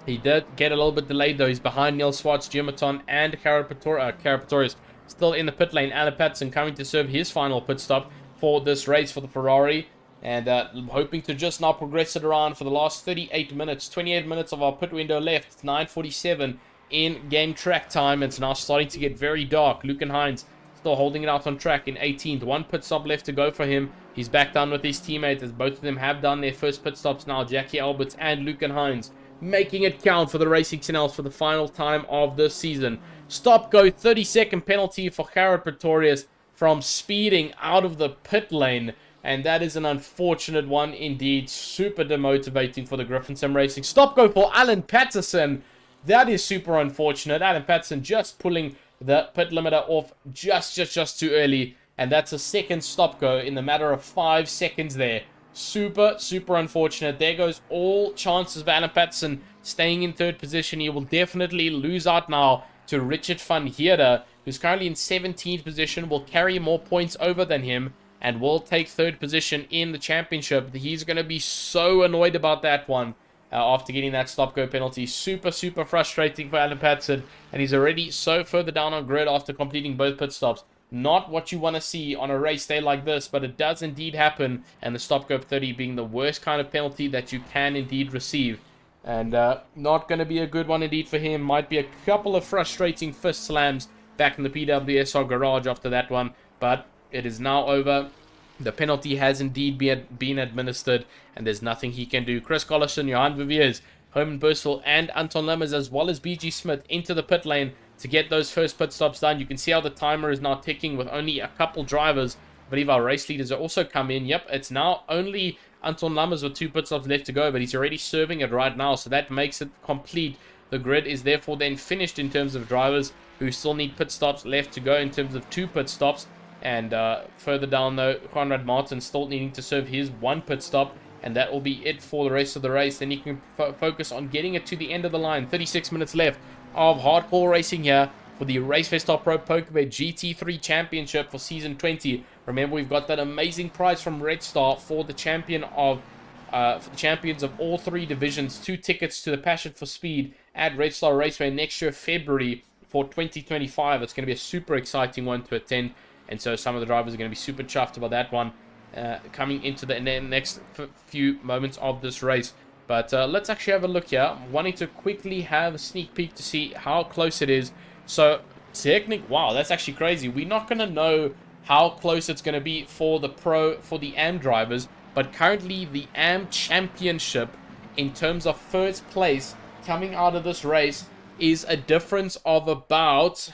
He did get a little bit delayed, though. He's behind Neil Swartz, Geomaton, and Carapatorius. Still in the pit lane. Alan Patterson coming to serve his final pit stop for this race for the Ferrari. And hoping to just now progress it around for the last 38 minutes. 28 minutes of our pit window left. It's 9:47 in game track time. It's now starting to get very dark. Lucan Hines still holding it out on track in 18th. One pit stop left to go for him. He's back down with his teammate, as both of them have done their first pit stops now. Jackie Alberts and Lucan Hines making it count for the Racing Senels for the final time of this season. Stop go, 30-second penalty for Jared Pretorius from speeding out of the pit lane. And that is an unfortunate one indeed. Super demotivating for the Griffin Sim Racing. Stop go for Alan Patterson. That is super unfortunate. Alan Patterson just pulling the pit limiter off just too early. And that's a second stop go in the matter of 5 seconds there. Super unfortunate. There goes all chances of Alan Patterson staying in 3rd position. He will definitely lose out now to Richard van Heerden, who's currently in 17th position, will carry more points over than him, and will take 3rd position in the championship. He's going to be so annoyed about that one after getting that stop-go penalty. Super frustrating for Alan Patterson, and he's already so further down on grid after completing both pit stops. Not what you want to see on a race day like this, but it does indeed happen, and the stop-go 30 being the worst kind of penalty that you can indeed receive. And not going to be a good one indeed for him. Might be a couple of frustrating fist slams back in the PWSR garage after that one, but it is now over. The penalty has indeed been administered, and there's nothing he can do. Chris Collison, Johan Viviers, Herman Bursville, and Anton Lemmers, as well as BG Smith, into the pit lane to get those first pit stops done. You can see how the timer is now ticking with only a couple drivers. I believe our race leaders are also come in. Yep, it's now only Anton Lammers with 2 pit stops left to go, but he's already serving it right now, so that makes it complete. The grid is therefore then finished in terms of drivers who still need pit stops left to go in terms of 2 pit stops. And further down, though, Conrad Martin still needing to serve his 1 pit stop, and that will be it for the rest of the race. Then you can focus on getting it to the end of the line. 36 minutes left of hardcore racing here for the RaceFace.Pro PokerBet GT3 Championship for Season 20. Remember, we've got that amazing prize from Red Star for the champion of for the champions of all 3 divisions. 2 tickets to the Passion for Speed at Red Star Raceway next year, February, for 2025. It's going to be a super exciting one to attend. And so some of the drivers are going to be super chuffed about that one coming into the next few moments of this race. But let's actually have a look here. I'm wanting to quickly have a sneak peek to see how close it is. So, technically, wow, that's actually crazy. We're not going to know how close it's going to be for the AM drivers. But currently, the AM Championship, in terms of first place coming out of this race, is a difference of about...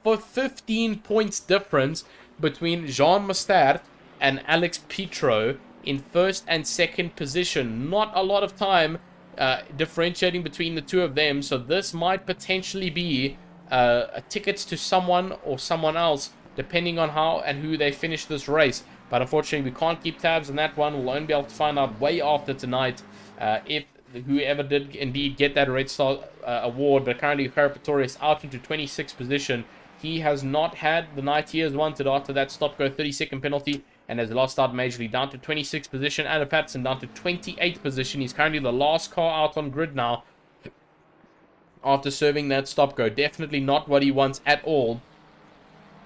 for 15 points difference between Jean Mustard and Alex Petro in 1st and 2nd position. Not a lot of time differentiating between the 2 of them, so this might potentially be tickets to someone or someone else, depending on how and who they finish this race. But unfortunately, we can't keep tabs on that one. We'll only be able to find out way after tonight if whoever did indeed get that Red Star award. But currently, Carapatorius is out into 26th position. He has not had the night he has wanted after that stop-go 30-second penalty, and has lost out majorly, down to 26th position. Anna Patterson down to 28th position. He's currently the last car out on grid now after serving that stop-go. Definitely not what he wants at all,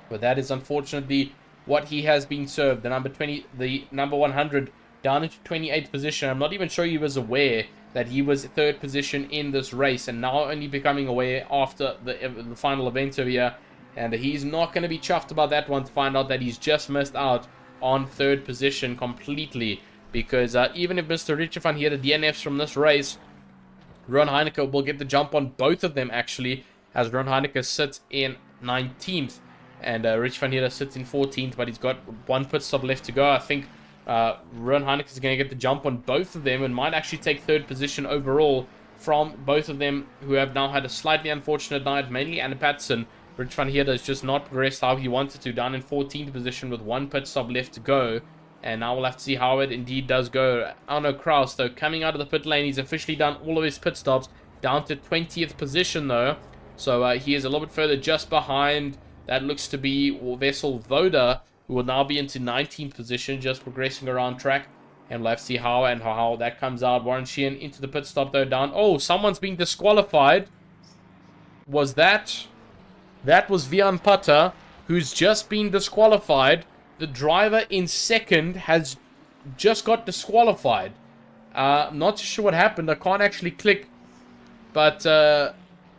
but that is unfortunately what he has been served. The number 100 down into 28th position. I'm not even sure he was aware that he was 3rd position in this race, and now only becoming aware after the final event over here. And he's not going to be chuffed about that one to find out that he's just missed out on third position completely. Because even if Mr. Richard van Heerde DNFs from this race, Ron Heineke will get the jump on both of them, actually, as Ron Heineke sits in 19th and Rich van Heerde sits in 14th, but he's got one pit stop left to go. I think Ron Heineke is going to get the jump on both of them and might actually take third position overall from both of them, who have now had a slightly unfortunate night, mainly Anna Patterson. Rich van Heerde has just not progressed how he wanted to, down in 14th position with one pit stop left to go. And now we'll have to see how it indeed does go. Arno Kraus, though, coming out of the pit lane. He's officially done all of his pit stops. Down to 20th position, though. So he is a little bit further just behind. That looks to be Wessel Voda, who will now be into 19th position, just progressing around track. And we'll have to see how that comes out. Warren Sheehan into the pit stop, though, down. Oh, someone's being disqualified. Was that? That was Vian Putter, who's just been disqualified. The driver in second has just got disqualified. Not too sure what happened. I can't actually click. But,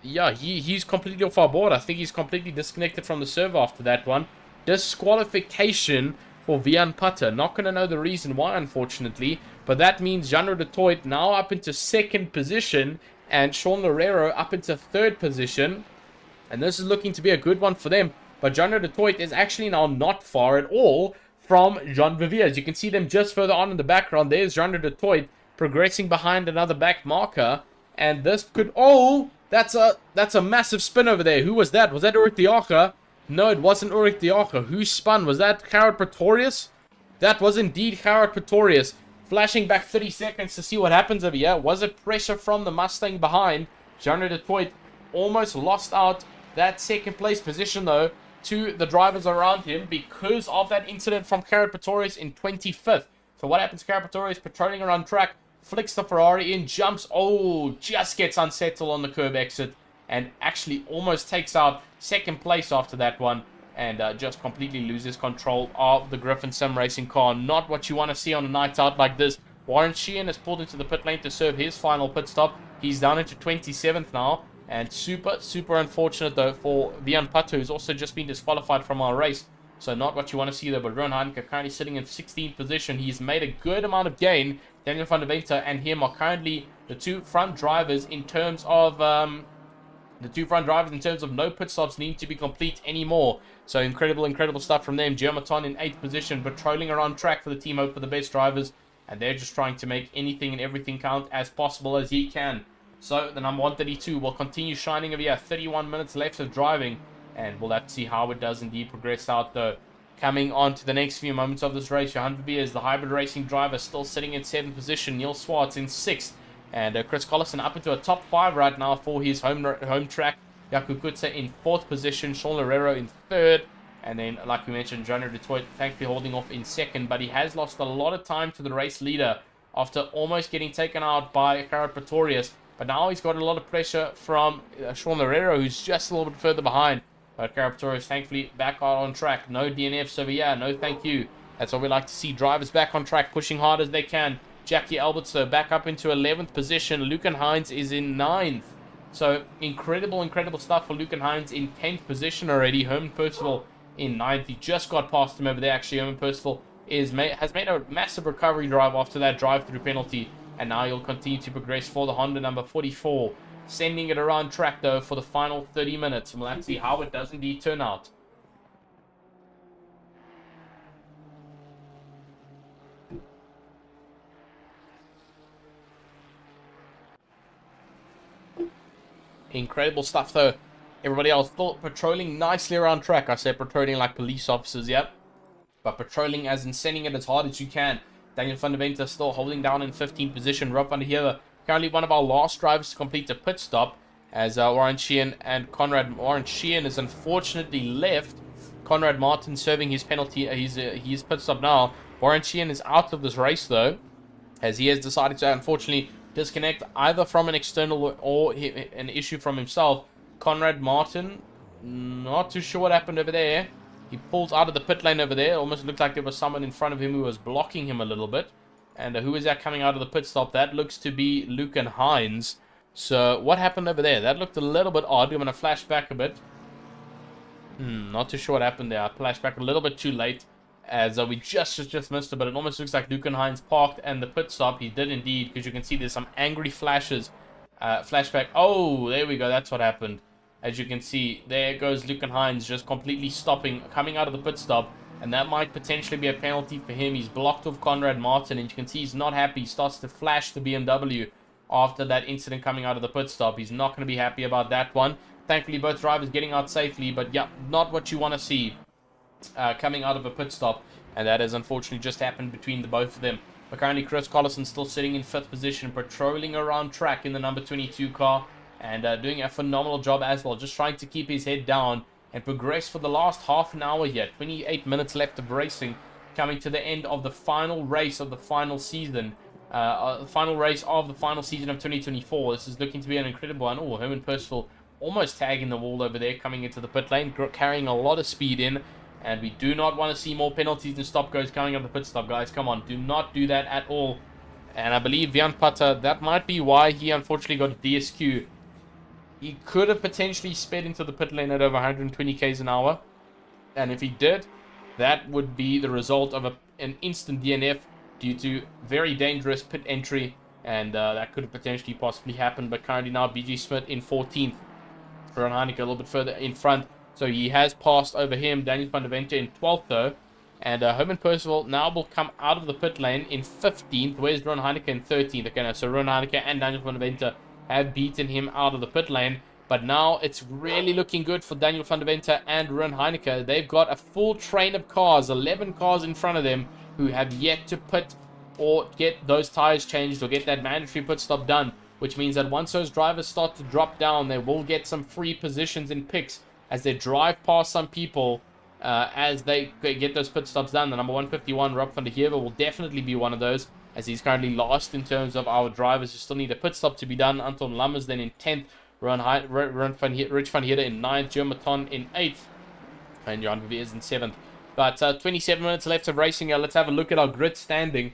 yeah, he's completely off our board. I think he's completely disconnected from the server after that one. Disqualification for Vian Putter. Not going to know the reason why, unfortunately. But that means Jean de Toit now up into second position. And Sean Loureiro up into third position. And this is looking to be a good one for them. But Jean de Toit is actually now not far at all from Jean Vivier. As you can see them just further on in the background. There's Jean de Toit progressing behind another back marker. And this could... Oh, that's a massive spin over there. Who was that? Was that Ulrich de Jager? No, it wasn't Ulrich de Jager. Who spun? Was that Gerard Pretorius? That was indeed Gerard Pretorius. Flashing back 30 seconds to see what happens over here. Was it pressure from the Mustang behind? Jean de Toit almost lost out that second place position, though, to the drivers around him because of that incident from Gerard Pretorius in 25th. So what happens? Gerard Pretorius patrolling around track, flicks the Ferrari in, jumps, oh, just gets unsettled on the curb exit, and actually almost takes out second place after that one, and just completely loses control of the Griffin Sim Racing car. Not what you want to see on a night out like this. Warren Sheehan has pulled into the pit lane to serve his final pit stop. He's down into 27th now. And super unfortunate, though, for Vian Putter, who's also just been disqualified from our race. So not what you want to see, though. But Ron Heineke currently sitting in 16th position. He's made a good amount of gain. Daniel van der Venter and him are currently the two front drivers in terms of... no pit stops need to be complete anymore. So incredible stuff from them. Giamaton in 8th position, patrolling around track for the Team Hope for the best drivers. And they're just trying to make anything and everything count as possible as he can. So the number 132 will continue shining over here. 31 minutes left of driving. And we'll have to see how it does indeed progress out, though. Coming on to the next few moments of this race, Johan Verveer is the hybrid racing driver, still sitting in 7th position. Neil Swartz in 6th. And Chris Collison up into a top 5 right now for his home track. Jaco Kutse in 4th position. Sean Loureiro in 3rd. And then, like we mentioned, Jean de Toit thankfully holding off in 2nd. But he has lost a lot of time to the race leader after almost getting taken out by Gerard Pretorius. But now he's got a lot of pressure from Sean Loureiro, who's just a little bit further behind. But Gerard Pretorius thankfully back out on track. No DNFs over here. No thank you. That's what we like to see. Drivers back on track, pushing hard as they can. Jackie Alberts back up into 11th position. Lucan Hines is in 9th. So incredible stuff for Lucan Hines in 10th position already. Herman Percival in 9th. He just got past him over there. Actually, Herman Percival has made a massive recovery drive after that drive-through penalty. And now he'll continue to progress for the Honda number 44. Sending it around track, though, for the final 30 minutes. And we'll have to see how it does indeed turn out. Incredible stuff, though. Everybody else thought patrolling nicely around track. I said patrolling like police officers, yep. But patrolling as in sending it as hard as you can. Daniel van der Venter still holding down in 15th position. Rob van der Heerde, currently one of our last drivers to complete a pit stop. As Warren Sheehan and Conrad... Warren Sheehan is unfortunately left. Conrad Martin serving his penalty. His pit stop now. Warren Sheehan is out of this race, though. As he has decided to, unfortunately, disconnect either from an external or an issue from himself. Conrad Martin, not too sure what happened over there. He pulls out of the pit lane over there. Almost looked like there was someone in front of him who was blocking him a little bit. And who is that coming out of the pit stop? That looks to be Lucan Hines. So what happened over there? That looked a little bit odd. I'm going to flash back a bit. Not too sure what happened there. I flashed back a little bit too late, as we just missed it, but it almost looks like Hines parked and the pit stop. He did indeed, because you can see there's some angry flashes. Flashback. Oh, there we go. That's what happened. As you can see, there goes Hines just completely stopping, coming out of the pit stop, and that might potentially be a penalty for him. He's blocked off Conrad Martin, and you can see he's not happy. He starts to flash the BMW after that incident coming out of the pit stop. He's not going to be happy about that one. Thankfully, both drivers getting out safely, but yeah, not what you want to see coming out of a pit stop, and that has unfortunately just happened between the both of them. But currently, Chris Collison still sitting in 5th position, patrolling around track in the number 22 car, and doing a phenomenal job as well, just trying to keep his head down and progress for the last half an hour here. 28 minutes left of racing, coming to the end of the final race of the final season. Final race of the final season of 2024. This is looking to be an incredible one. Oh, Herman Percival almost tagging the wall over there, coming into the pit lane, carrying a lot of speed in. And we do not want to see more penalties and stop-goes coming up the pit stop, guys. Come on, do not do that at all. And I believe Jan Patta, that might be why he unfortunately got a DSQ. He could have potentially sped into the pit lane at over 120 k's an hour. And if he did, that would be the result of an instant DNF due to very dangerous pit entry. And that could have potentially possibly happened. But currently now, BG Smith in 14th. Ron Heineke a little bit further in front. So he has passed over him. Daniel van der Vente in 12th though. And Herman Percival now will come out of the pit lane in 15th. Where's Ron Heineke in 13th? Okay, now, so Ron Heineke and Daniel van der Vente have beaten him out of the pit lane. But now it's really looking good for Daniel van der Vente and Ron Heineke. They've got a full train of cars, 11 cars in front of them, who have yet to pit or get those tires changed or get that mandatory pit stop done. Which means that once those drivers start to drop down, they will get some free positions in picks as they drive past some people as they get those pit stops done. The number 151, Rob van der Heever, will definitely be one of those, as he's currently last in terms of our drivers who still need a pit stop to be done. Anton Lammers then in 10th, Rich van Heerde in 9th, Joe Maton in 8th, and Jan Viviers in 7th. But 27 minutes left of racing here. Let's have a look at our grid standing.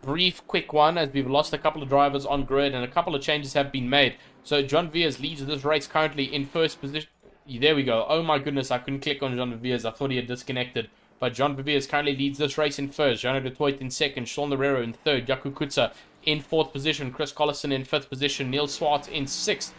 Brief, quick one, as we've lost a couple of drivers on grid and a couple of changes have been made. So John Viers leads this race currently in first position. There we go. Oh my goodness, I couldn't click on John Viers. I thought he had disconnected. But John Viers currently leads this race in first. Jean de Toit in second. Sean Lerero in third. Jaco Kutza in 4th position. Chris Collison in 5th position. Neil Swart in 6th.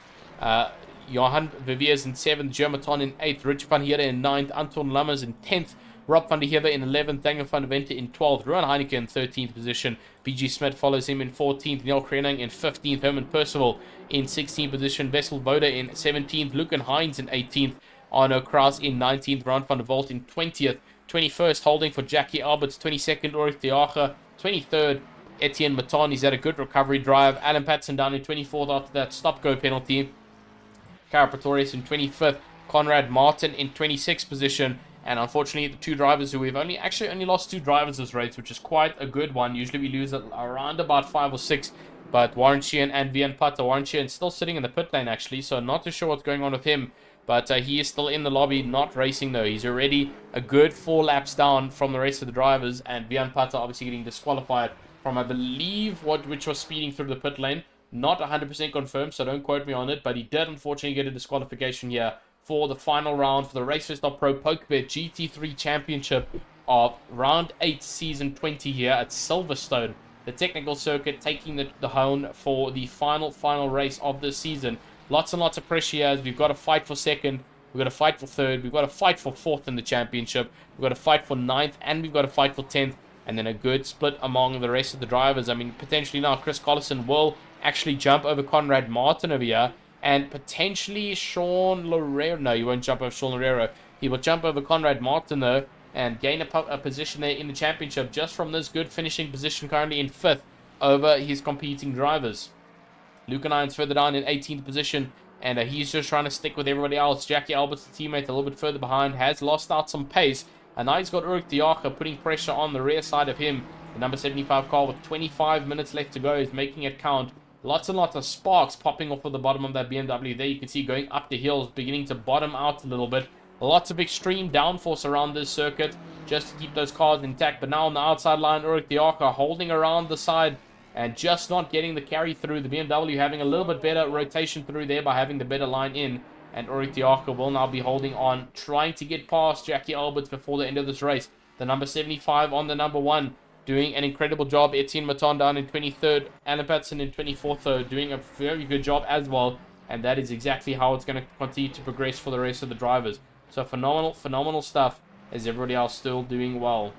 Johan Viviers in 7th. Germaton in 8th. Rich van Heerde in 9th. Anton Lammers in 10th. Rob van der Heever in 11th, Daniel van der Vente in 12th, Ron Heineke in 13th position, BG Smith follows him in 14th, Neil Krenning in 15th, Herman Percival in 16th position, Wessel Voda in 17th, Lucan Hines in 18th, Arno Kraus in 19th, Ron van der Volt in 20th, 21st holding for Jackie Alberts, 22nd Ulrich de Jager, 23rd Etienne Maton. He's had a good recovery drive, Alan Patson down in 24th after that stop-go penalty, Cara Pretorius in 25th, Conrad Martin in 26th position. And unfortunately, the two drivers who we've only lost 2 drivers this race, which is quite a good one. Usually we lose around about 5 or 6. But Warren Sheehan and Vian Patta. Warren Sheehan still sitting in the pit lane, actually. So not too sure what's going on with him. But he is still in the lobby, not racing, though. He's already a good 4 laps down from the rest of the drivers. And Vian Patta obviously getting disqualified from, I believe, which was speeding through the pit lane. Not 100% confirmed, so don't quote me on it. But he did, unfortunately, get a disqualification here for the final round for the RaceFace.Pro PokerBet GT3 Championship of Round 8 Season 20 here at Silverstone. The technical circuit taking the hone for the final race of this season. Lots and lots of pressure here, as we've got to fight for second, we've got to fight for third, we've got to fight for 4th in the championship, we've got to fight for 9th, and we've got to fight for 10th. And then a good split among the rest of the drivers. I mean, potentially now Chris Collison will actually jump over Conrad Martin over here. And potentially Sean Lerero. No, he won't jump over Sean Lerero. He will jump over Conrad Martin, though, and gain a position there in the championship just from this good finishing position currently in 5th over his competing drivers. Lucan Hines further down in 18th position, and he's just trying to stick with everybody else. Jackie Alberts, the teammate, a little bit further behind, has lost out some pace. And now he's got Ulrich de Jager putting pressure on the rear side of him. The number 75 car with 25 minutes left to go is making it count. Lots and lots of sparks popping off of the bottom of that BMW there. You can see going up the hills, beginning to bottom out a little bit. Lots of extreme downforce around this circuit just to keep those cars intact. But now on the outside line, Ulrich de Jager holding around the side and just not getting the carry through. The BMW having a little bit better rotation through there by having the better line in. And Ulrich Diaker will now be holding on, trying to get past Jackie Alberts before the end of this race. The number 75 on the number 1, doing an incredible job. Etienne Maton down in 23rd. Alan Patterson in 24th, though, doing a very good job as well. And that is exactly how it's going to continue to progress for the rest of the drivers. So phenomenal stuff, as everybody else still doing well.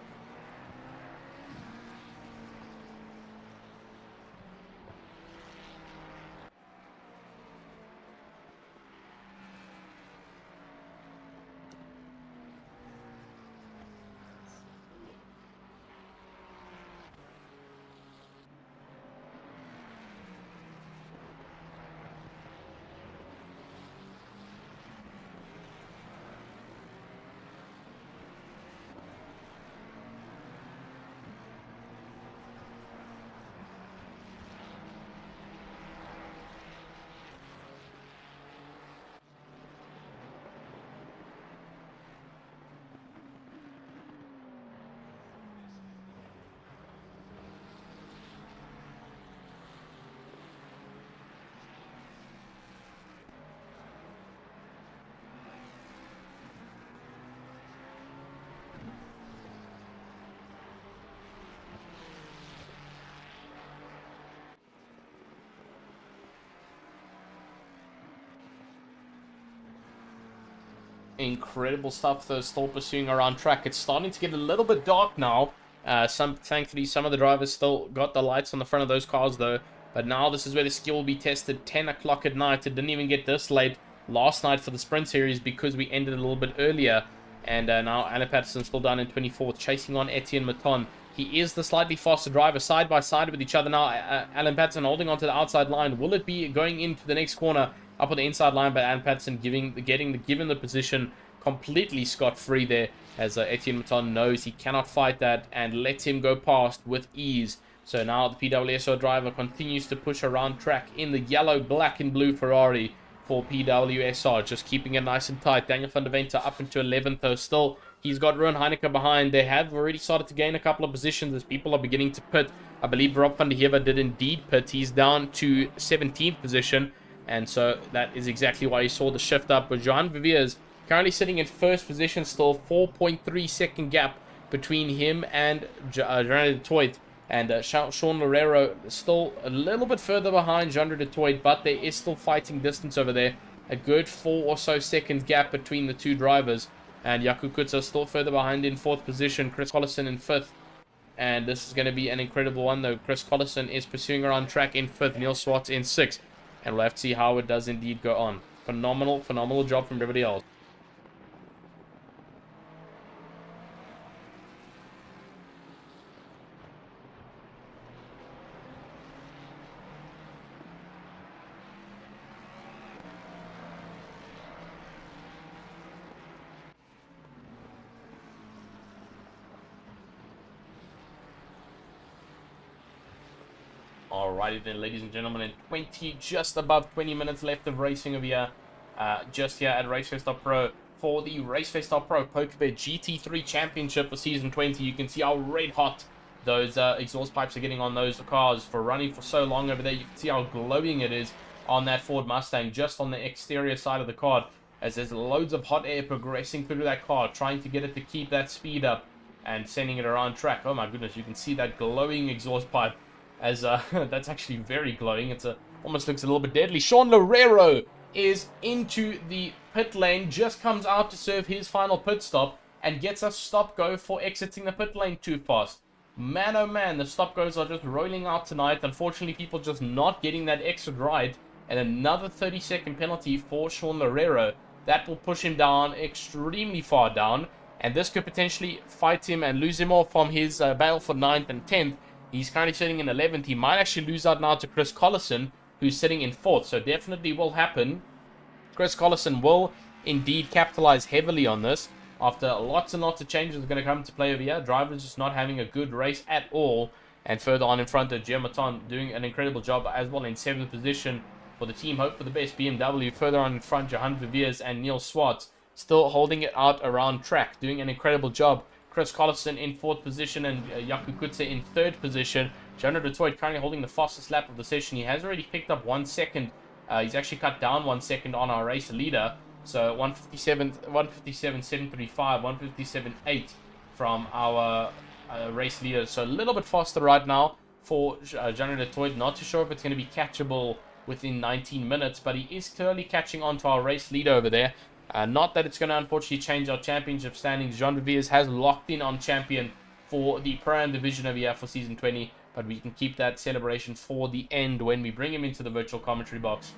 Incredible stuff, though, still pursuing around track. It's starting to get a little bit dark now. Thankfully, some of the drivers still got the lights on the front of those cars, though. But now this is where the skill will be tested. 10 o'clock at night. It didn't even get this late last night for the sprint series because we ended a little bit earlier. And now Alan Patterson still down in 24th, chasing on Etienne Maton. He is the slightly faster driver, side by side with each other now. Alan Patterson holding onto the outside line. Will it be going into the next corner? Up on the inside line, but Alan Patterson given the position completely scot-free there, as Etienne Maton knows he cannot fight that and lets him go past with ease. So now the PWSO driver continues to push around track in the yellow, black and blue Ferrari for PWSR, just keeping it nice and tight. Daniel van der Venter up into 11th, though still he's got Ruan Heineke behind. They have already started to gain a couple of positions as people are beginning to pit. I believe Rob van der Heever did indeed pit. He's down to 17th position. And so that is exactly why you saw the shift up. But Jean Viviers currently sitting in first position still. 4.3 second gap between him and Jean de Toit. And Sean Loureiro still a little bit further behind Jean de Toit. But there is still fighting distance over there. A good 4 or so seconds gap between the two drivers. And Jaco Kutza still further behind in 4th position. Chris Collison in 5th. And this is going to be an incredible one, though. Chris Collison is pursuing around track in 5th. Neil Swartz in 6th. And we'll have to see how it does indeed go on. Phenomenal job from everybody else. Alrighty then, ladies and gentlemen, and just above 20 minutes left of racing over here, just here at RaceFace.Pro for the RaceFace.Pro PokerBet GT3 Championship for Season 20. You can see how red hot those exhaust pipes are getting on those cars for running for so long over there. You can see how glowing it is on that Ford Mustang, just on the exterior side of the car, as there's loads of hot air progressing through that car, trying to get it to keep that speed up and sending it around track. Oh my goodness, you can see that glowing exhaust pipe. As that's actually very glowing. It's almost looks a little bit deadly. Sean Loureiro is into the pit lane, just comes out to serve his final pit stop and gets a stop go for exiting the pit lane too fast. Man oh man, the stop goes are just rolling out tonight. Unfortunately, people just not getting that exit right, and another 30-second penalty for Sean Loureiro. That will push him down extremely far down, and this could potentially fight him and lose him off from his battle for 9th and 10th. He's currently sitting in 11th. He might actually lose out now to Chris Collison, who's sitting in 4th. So definitely will happen. Chris Collison will indeed capitalize heavily on this. After lots and lots of changes are going to come to play over here. Drivers just not having a good race at all. And further on in front of Giamaton doing an incredible job as well in 7th position for the team. Hope for the best BMW. Further on in front, Johan Viviers and Neil Swartz still holding it out around track. Doing an incredible job. Chris Collison in 4th position and Jaco Kutze in 3rd position. Jean de Toit currently holding the fastest lap of the session. He has already picked up 1 second He's actually cut down 1 second on our race leader. So 157.735, 157.8 from our race leader. So a little bit faster right now for Jean Letoyd. Not too sure if it's going to be catchable within 19 minutes, but he is clearly catching on to our race leader over there. Not that it's going to unfortunately change our championship standings. Jean de Villiers has locked in on champion for the Pro-Am division over here for Season 20, but we can keep that celebration for the end when we bring him into the virtual commentary box.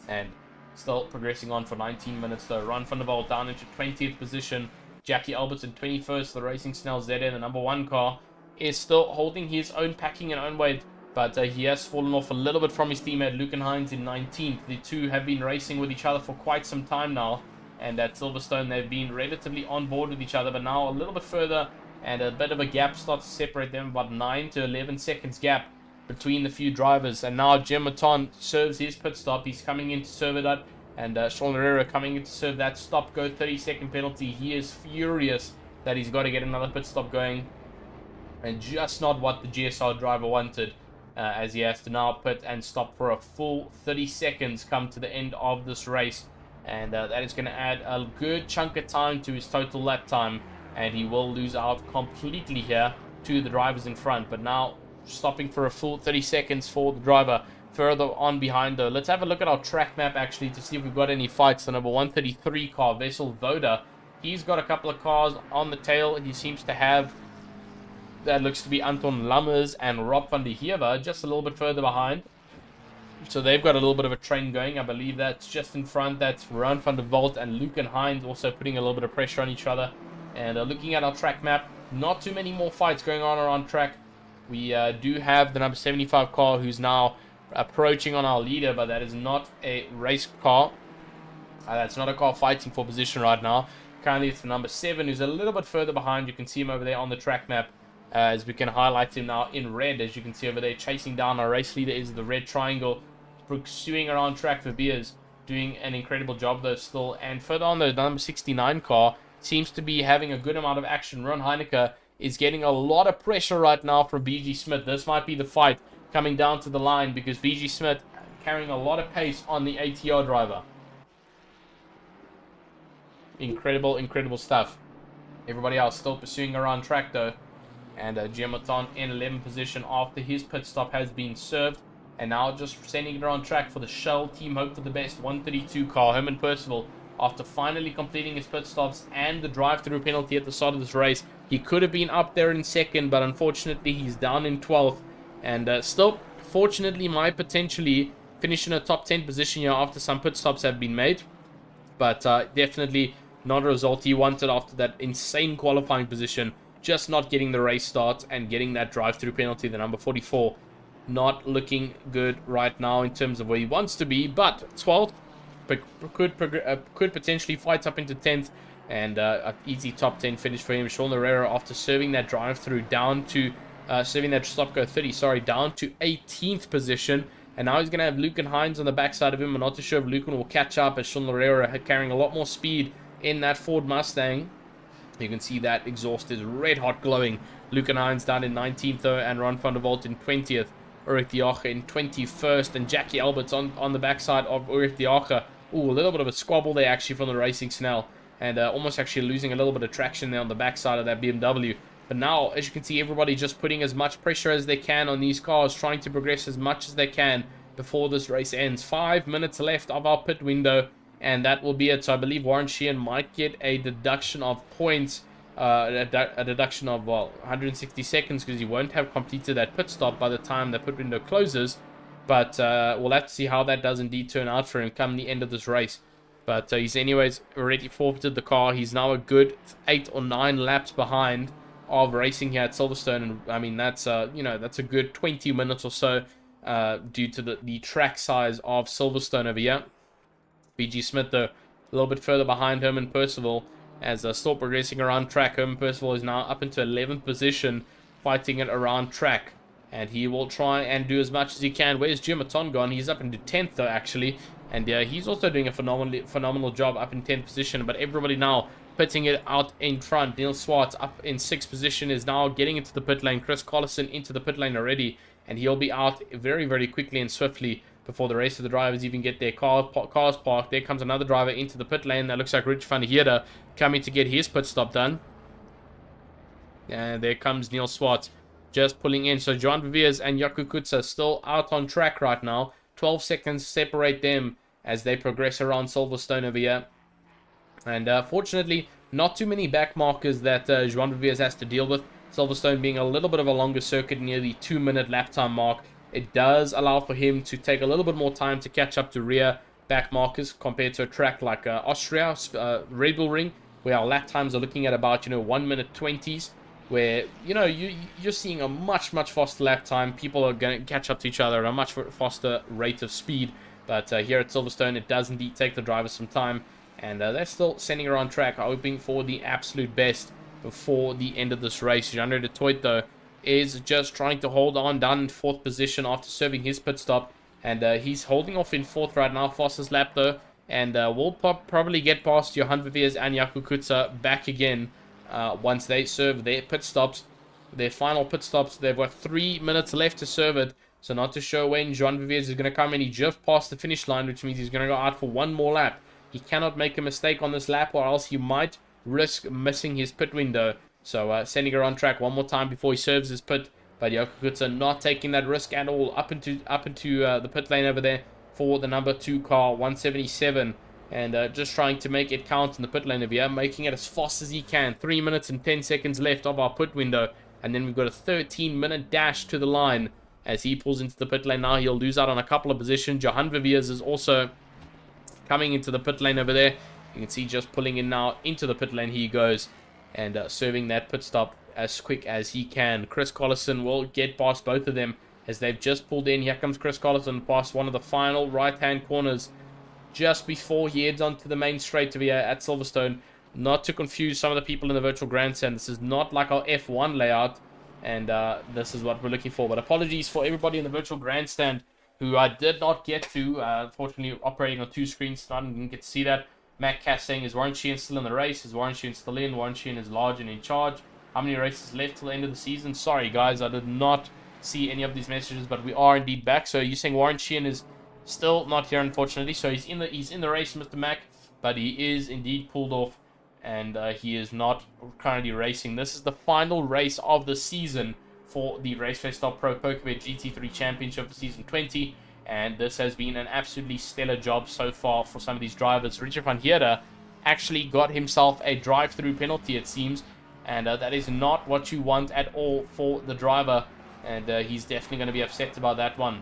And still progressing on for 19 minutes though. Ron van der Walt down into 20th position. Jackie Alberts in 21st. The Racing Snell ZN, the number 1 car, is still holding his own packing and own weight, but he has fallen off a little bit from his teammate Lucan Hines in 19th. The two have been racing with each other for quite some time now, and at Silverstone they've been relatively on board with each other, but now a little bit further, and a bit of a gap starts to separate them, about 9 to 11 seconds gap between the few drivers. And now Jim Maton serves his pit stop. He's coming in to serve it up, and Sean Herrera coming in to serve that stop go 30-second penalty. He is furious that he's got to get another pit stop going, and just not what the GSR driver wanted, as he has to now pit and stop for a full 30 seconds come to the end of this race. And that is going to add a good chunk of time to his total lap time, and he will lose out completely here to the drivers in front. But now stopping for a full 30 seconds for the driver further on behind though. Let's have a look at our track map actually to see if we've got any fights. The number 133 car, Vessel Voda, he's got a couple of cars on the tail. He seems to have, that looks to be Anton Lammers and Rob van der Heever just a little bit further behind. So they've got a little bit of a train going. I believe that's just in front. That's Ron van der Walt and Lucan Hines also putting a little bit of pressure on each other. And looking at our track map, not too many more fights going on around track. We do have the number 75 car who's now approaching on our leader, but that is not a race car. That's not a car fighting for position right now. Currently it's the number 7 who's a little bit further behind. You can see him over there on the track map. As we can highlight him now in red, as you can see over there, chasing down our race leader is the red triangle, pursuing around track for Beers, doing an incredible job though still. And further on the number 69 car seems to be having a good amount of action. Ron Heineke is getting a lot of pressure right now from BG Smith. This might be the fight coming down to the line, because BG Smith carrying a lot of pace on the ATR driver. Incredible stuff. Everybody else still pursuing around track though. And Giamaton in 11th position after his pit stop has been served. And now just sending it around track for the Shell Team Hope for the Best 132 car, Herman Percival, after finally completing his pit stops and the drive-through penalty at the start of this race. He could have been up there in second, but unfortunately he's down in 12th. And still, fortunately, might potentially finish in a top 10 position here after some pit stops have been made. But definitely not a result he wanted after that insane qualifying position. Just not getting the race start and getting that drive-through penalty, the number 44. Not looking good right now in terms of where he wants to be, but 12th could potentially fight up into 10th, and an easy top 10 finish for him. Sean Herrera, after serving that drive-through down to, serving that stop go 30, sorry, down to 18th position. And now he's going to have Lucan Hines on the backside of him. I'm not too sure if Lucan will catch up, as Sean Herrera carrying a lot more speed in that Ford Mustang. You can see that exhaust is red hot glowing. Lucan Hines down in 19th though, and Ron van der Walt in 20th. Ulrich de Jager in 21st, and Jackie Alberts on the backside of Ulrich de Jager. Ooh, a little bit of a squabble there actually from the Racing Snell, and almost actually losing a little bit of traction there on the backside of that BMW. But now, as you can see, everybody just putting as much pressure as they can on these cars, trying to progress as much as they can before this race ends. 5 minutes left of our pit window, and that will be it. So I believe Warren Sheehan might get a deduction of points, a deduction of, well, 160 seconds, because he won't have completed that pit stop by the time the pit window closes. But we'll have to see how that does indeed turn out for him come the end of this race. But he's anyways already forfeited the car. He's now a good 8 or 9 laps behind of racing here at Silverstone. And I mean, that's that's a good 20 minutes or so due to the track size of Silverstone over here. BG Smith, though, a little bit further behind Herman Percival, as still progressing around track. Herman Percival is now up into 11th position, fighting it around track. And he will try and do as much as he can. Where's Jim Maton gone? He's up into 10th, though, actually. And he's also doing a phenomenal job up in 10th position. But everybody now putting it out in front. Neil Swartz up in 6th position is now getting into the pit lane. Chris Collison into the pit lane already. And he'll be out very, very quickly and swiftly before the rest of the drivers even get their cars parked. There comes another driver into the pit lane. That looks like Rich van der Heerde coming to get his pit stop done. And there comes Neil Swart just pulling in. So Johan Verveers and Jaco Kutsa still out on track right now. 12 seconds separate them as they progress around Silverstone over here. And fortunately, not too many back markers that Johan Verveers has to deal with. Silverstone being a little bit of a longer circuit, near the 2-minute lap time mark. It does allow for him to take a little bit more time to catch up to rear back markers compared to a track like Austria, Red Bull Ring, where our lap times are looking at about, 1 minute 20s, where, you're seeing a much faster lap time. People are going to catch up to each other at a much faster rate of speed. But here at Silverstone, it does indeed take the drivers some time. And they're still sending around track, hoping for the absolute best before the end of this race. Jean-Ray de Toit, though, is just trying to hold on down in 4th position after serving his pit stop. And he's holding off in 4th right now, fastest lap, though. And we'll probably get past Johan Verveers and Jaco Kutsa back again once they serve their pit stops. Their final pit stops, they've got 3 minutes left to serve it. So not to show when Johan Verveers is going to come in. He just passed the finish line, which means he's going to go out for one more lap. He cannot make a mistake on this lap, or else he might risk missing his pit window. So sending her on track one more time before he serves his pit. But Jaco Kutsa not taking that risk at all. Up into the pit lane over there for the number 2 car, 177. And just trying to make it count in the pit lane over here. Making it as fast as he can. 3 minutes and 10 seconds left of our pit window. And then we've got a 13-minute dash to the line. As he pulls into the pit lane now, he'll lose out on a couple of positions. Johan Verveers is also coming into the pit lane over there. You can see just pulling in now into the pit lane he goes, and serving that pit stop as quick as he can. Chris Collison will get past both of them as they've just pulled in. Here comes Chris Collison past one of the final right-hand corners just before he heads onto the main straight over here at Silverstone. Not to confuse some of the people in the virtual grandstand, this is not like our F1 layout, and this is what we're looking for. But apologies for everybody in the virtual grandstand who I did not get to. Unfortunately, operating on 2 screens, so I didn't get to see that. Matt Cass saying, is Warren Sheehan still in the race? Is Warren Sheehan still in? Warren Sheehan is large and in charge. How many races left till the end of the season? Sorry, guys, I did not see any of these messages, but we are indeed back. So you're saying Warren Sheehan is still not here, unfortunately. So he's in the race, Mr. Mac, but he is indeed pulled off, and he is not currently racing. This is the final race of the season for the RaceFace.Pro PokerBet GT3 Championship for Season 20. And this has been an absolutely stellar job so far for some of these drivers. Richard van Heerde actually got himself a drive-through penalty, it seems. And that is not what you want at all for the driver. And he's definitely going to be upset about that one.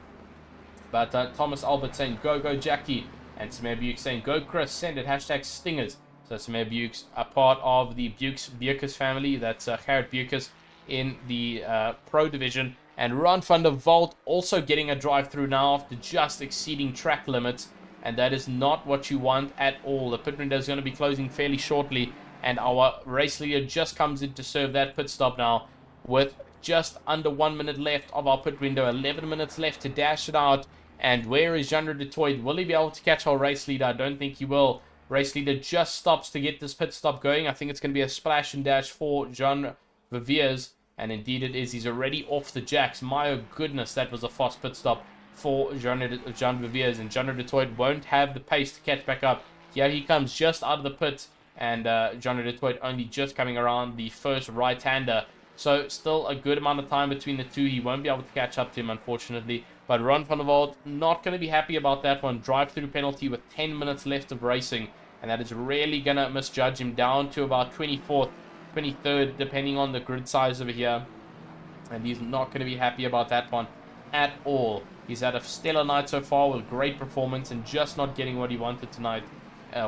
But Thomas Albert saying, go, go, Jackie. And Samir Bukes saying, go, Chris, send it, hashtag stingers. So Samir Bukes, a part of the Bukes family. That's Gerrit Bukes in the Pro Division. And Ron van der Walt also getting a drive-through now after just exceeding track limits. And that is not what you want at all. The pit window is going to be closing fairly shortly. And our race leader just comes in to serve that pit stop now. With just under 1 minute left of our pit window. 11 minutes left to dash it out. And where is Jean-Ray de Toit? Will he be able to catch our race leader? I don't think he will. Race leader just stops to get this pit stop going. I think it's going to be a splash and dash for Johan Verveers. And indeed it is. He's already off the jacks. My goodness, that was a fast pit stop for Jean Verveers. And Jean-Ray de Toit won't have the pace to catch back up. Here he comes just out of the pit. And Jean-Ray de Toit only just coming around the first right-hander. So still a good amount of time between the two. He won't be able to catch up to him, unfortunately. But Ron van der Walt not going to be happy about that one. Drive-through penalty with 10 minutes left of racing. And that is really going to misjudge him down to about 24th. 23rd, depending on the grid size over here. And he's not going to be happy about that one at all. He's had a stellar night so far with great performance and just not getting what he wanted tonight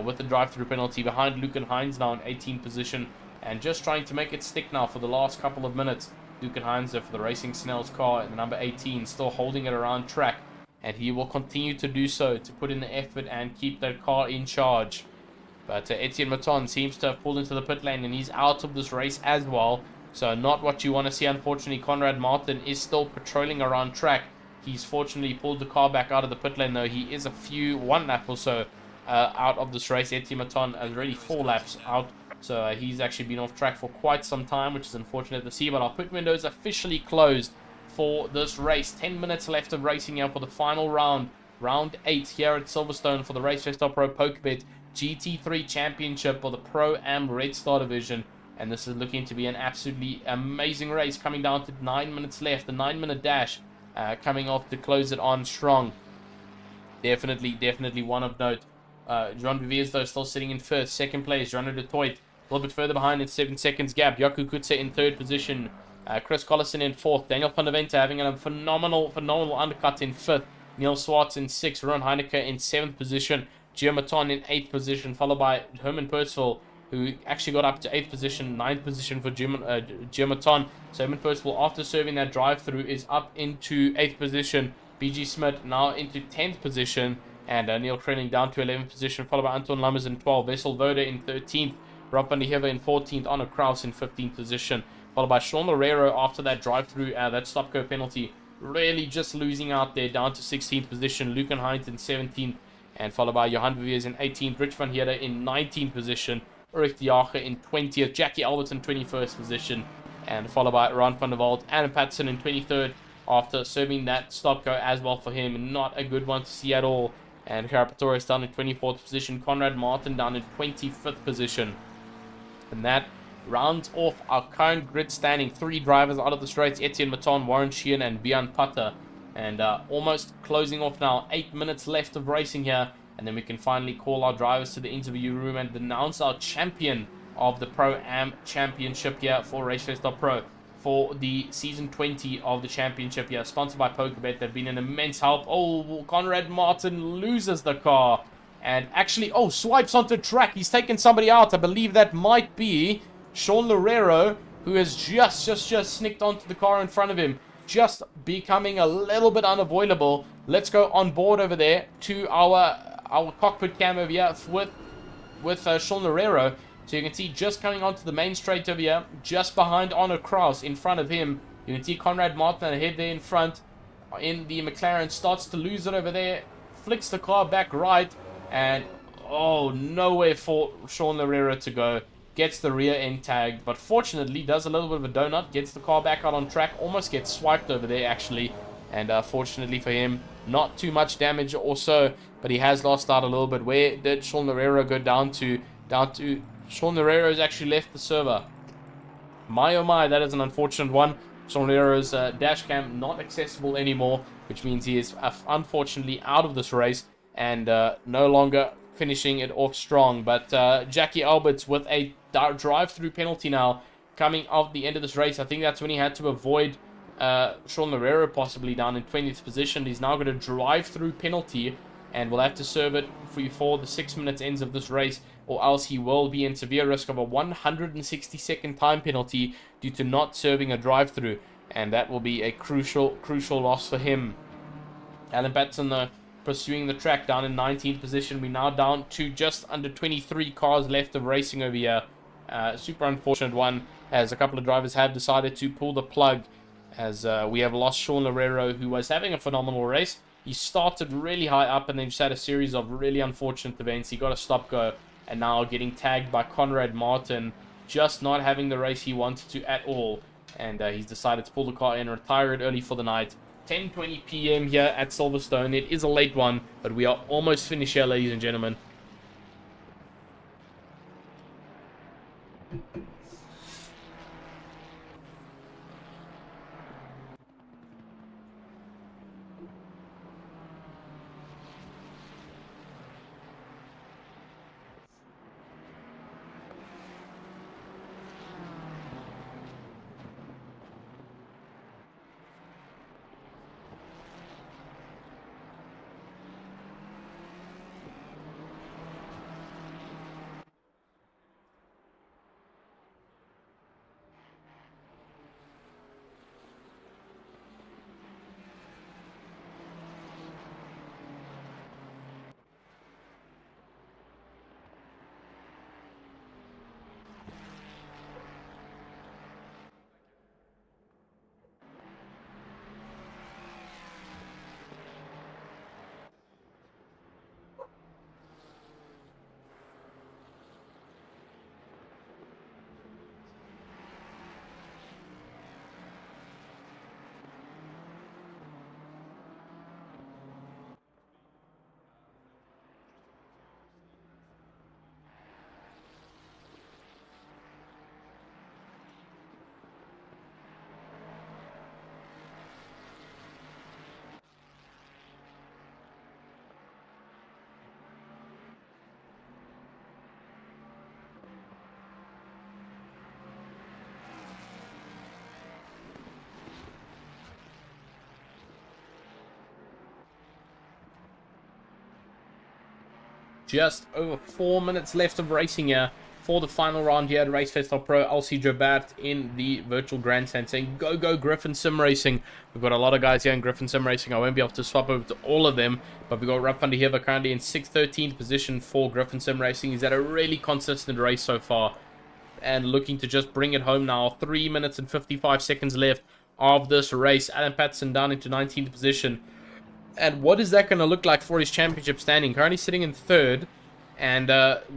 with the drive-through penalty. Behind Luke and Hines now in 18th position and just trying to make it stick now for the last couple of minutes. Luke and Hines there for the Racing Snell's car in the number 18, still holding it around track. And he will continue to do so to put in the effort and keep that car in charge. But Etienne Maton seems to have pulled into the pit lane and he's out of this race as well. So not what you want to see, unfortunately. Conrad Martin is still patrolling around track. He's fortunately pulled the car back out of the pit lane, though. He is one lap or so out of this race. Etienne Maton is already 4 laps out. So he's actually been off track for quite some time, which is unfortunate to see. But our pit window is officially closed for this race. 10 minutes left of racing here for the final round round 8 here at Silverstone for the RaceFace.Pro PokerBet GT3 Championship for the Pro-Am Red Star Division. And this is looking to be an absolutely amazing race, coming down to 9 minutes left. The 9-minute dash coming off to close it on strong. Definitely one of note. Jean Viviers, though, still sitting in first. Second place, Jean de Toit, a little bit further behind in 7 seconds gap. Jaco Kutse in third position. Chris Collison in fourth. Daniel van der Vente having a phenomenal undercut in fifth. Neil Swartz in sixth. Ron Heineke in seventh position. Gio Maton in eighth position, followed by Herman Percival, who actually got up to 8th position, 9th position for Gio Maton. So Herman Percival, after serving that drive-through, is up into 8th position. BG Smith now into 10th position. And Neil Krelling down to 11th position, followed by Anton Lammers in 12th. Wessel Voda in 13th. Rob van der Heever in 14th. Anna Kraus in 15th position. Followed by Sean Lorero after that drive-through, that stop-go penalty. Really just losing out there, down to 16th position. Lucan Heinz in 17th. And followed by Johan Viviers in 18th. Rich van Heerde in 19th position. Ulrich de Jager in 20th. Jackie Albert in 21st position. And followed by Ron van der Walt. Adam Patterson in 23rd. After serving that stop-go as well for him. Not a good one to see at all. And Carapatorius down in 24th position. Conrad Martin down in 25th position. And that rounds off our current grid standing. 3 drivers out of the straights. Etienne Maton, Warren Sheehan, and Vian Pata. And almost closing off now. 8 minutes left of racing here. And then we can finally call our drivers to the interview room and announce our champion of the Pro-Am Championship here for RaceFace.Pro. For the Season 20 of the Championship here. Sponsored by PokerBet. They've been an immense help. Oh, Conrad Martin loses the car. And actually, swipes onto track. He's taken somebody out. I believe that might be Sean Lorero, who has just sneaked onto the car in front of him. Just becoming a little bit unavoidable. Let's go on board over there to our cockpit cam over here with Sean Lorero. So you can see just coming onto the main straight over here, just behind Honor Kraus in front of him. You can see Conrad Martin ahead there in front. In the McLaren, starts to lose it over there. Flicks the car back right. And, nowhere for Sean Lorero to go. Gets the rear end tag. But fortunately, does a little bit of a donut. Gets the car back out on track. Almost gets swiped over there, actually. And fortunately for him, not too much damage or so. But he has lost out a little bit. Where did Sean Lorero go down to? Sean Lorero has actually left the server. My oh my, that is an unfortunate one. Sean Lorero's dash cam not accessible anymore, which means he is unfortunately out of this race and no longer finishing it off strong. But Jackie Alberts with a drive-through penalty now coming off the end of this race. I think that's when he had to avoid Sean Lorero possibly down in 20th position. He's now got a drive-through penalty and will have to serve it before the 6 minutes ends of this race, or else he will be in severe risk of a 160-second time penalty due to not serving a drive-through, and that will be a crucial loss for him. Alan Patterson, though, pursuing the track down in 19th position. We're now down to just under 23 cars left of racing over here. Super unfortunate one, as a couple of drivers have decided to pull the plug, as we have lost Sean Lorero, who was having a phenomenal race. He started really high up and then just had a series of really unfortunate events. He got a stop-go and now getting tagged by Conrad Martin, just not having the race he wanted to at all. And he's decided to pull the car in and retire it early for the night. 10:20 p.m. here at Silverstone. It is a late one, but we are almost finished here, ladies and gentlemen. Just over 4 minutes left of racing here for the final round here at RaceFace.Pro. I'll see Jobat in the virtual grandstand saying, go Griffin Sim Racing. We've got a lot of guys here in Griffin Sim Racing. I won't be able to swap over to all of them, but we've got Rough Under here currently in 13th position for Griffin Sim Racing. He's had a really consistent race so far and looking to just bring it home now. 3 minutes and 55 seconds left of this race. Alan Patterson down into 19th position. And what is that going to look like for his championship standing? Currently sitting in 3rd. And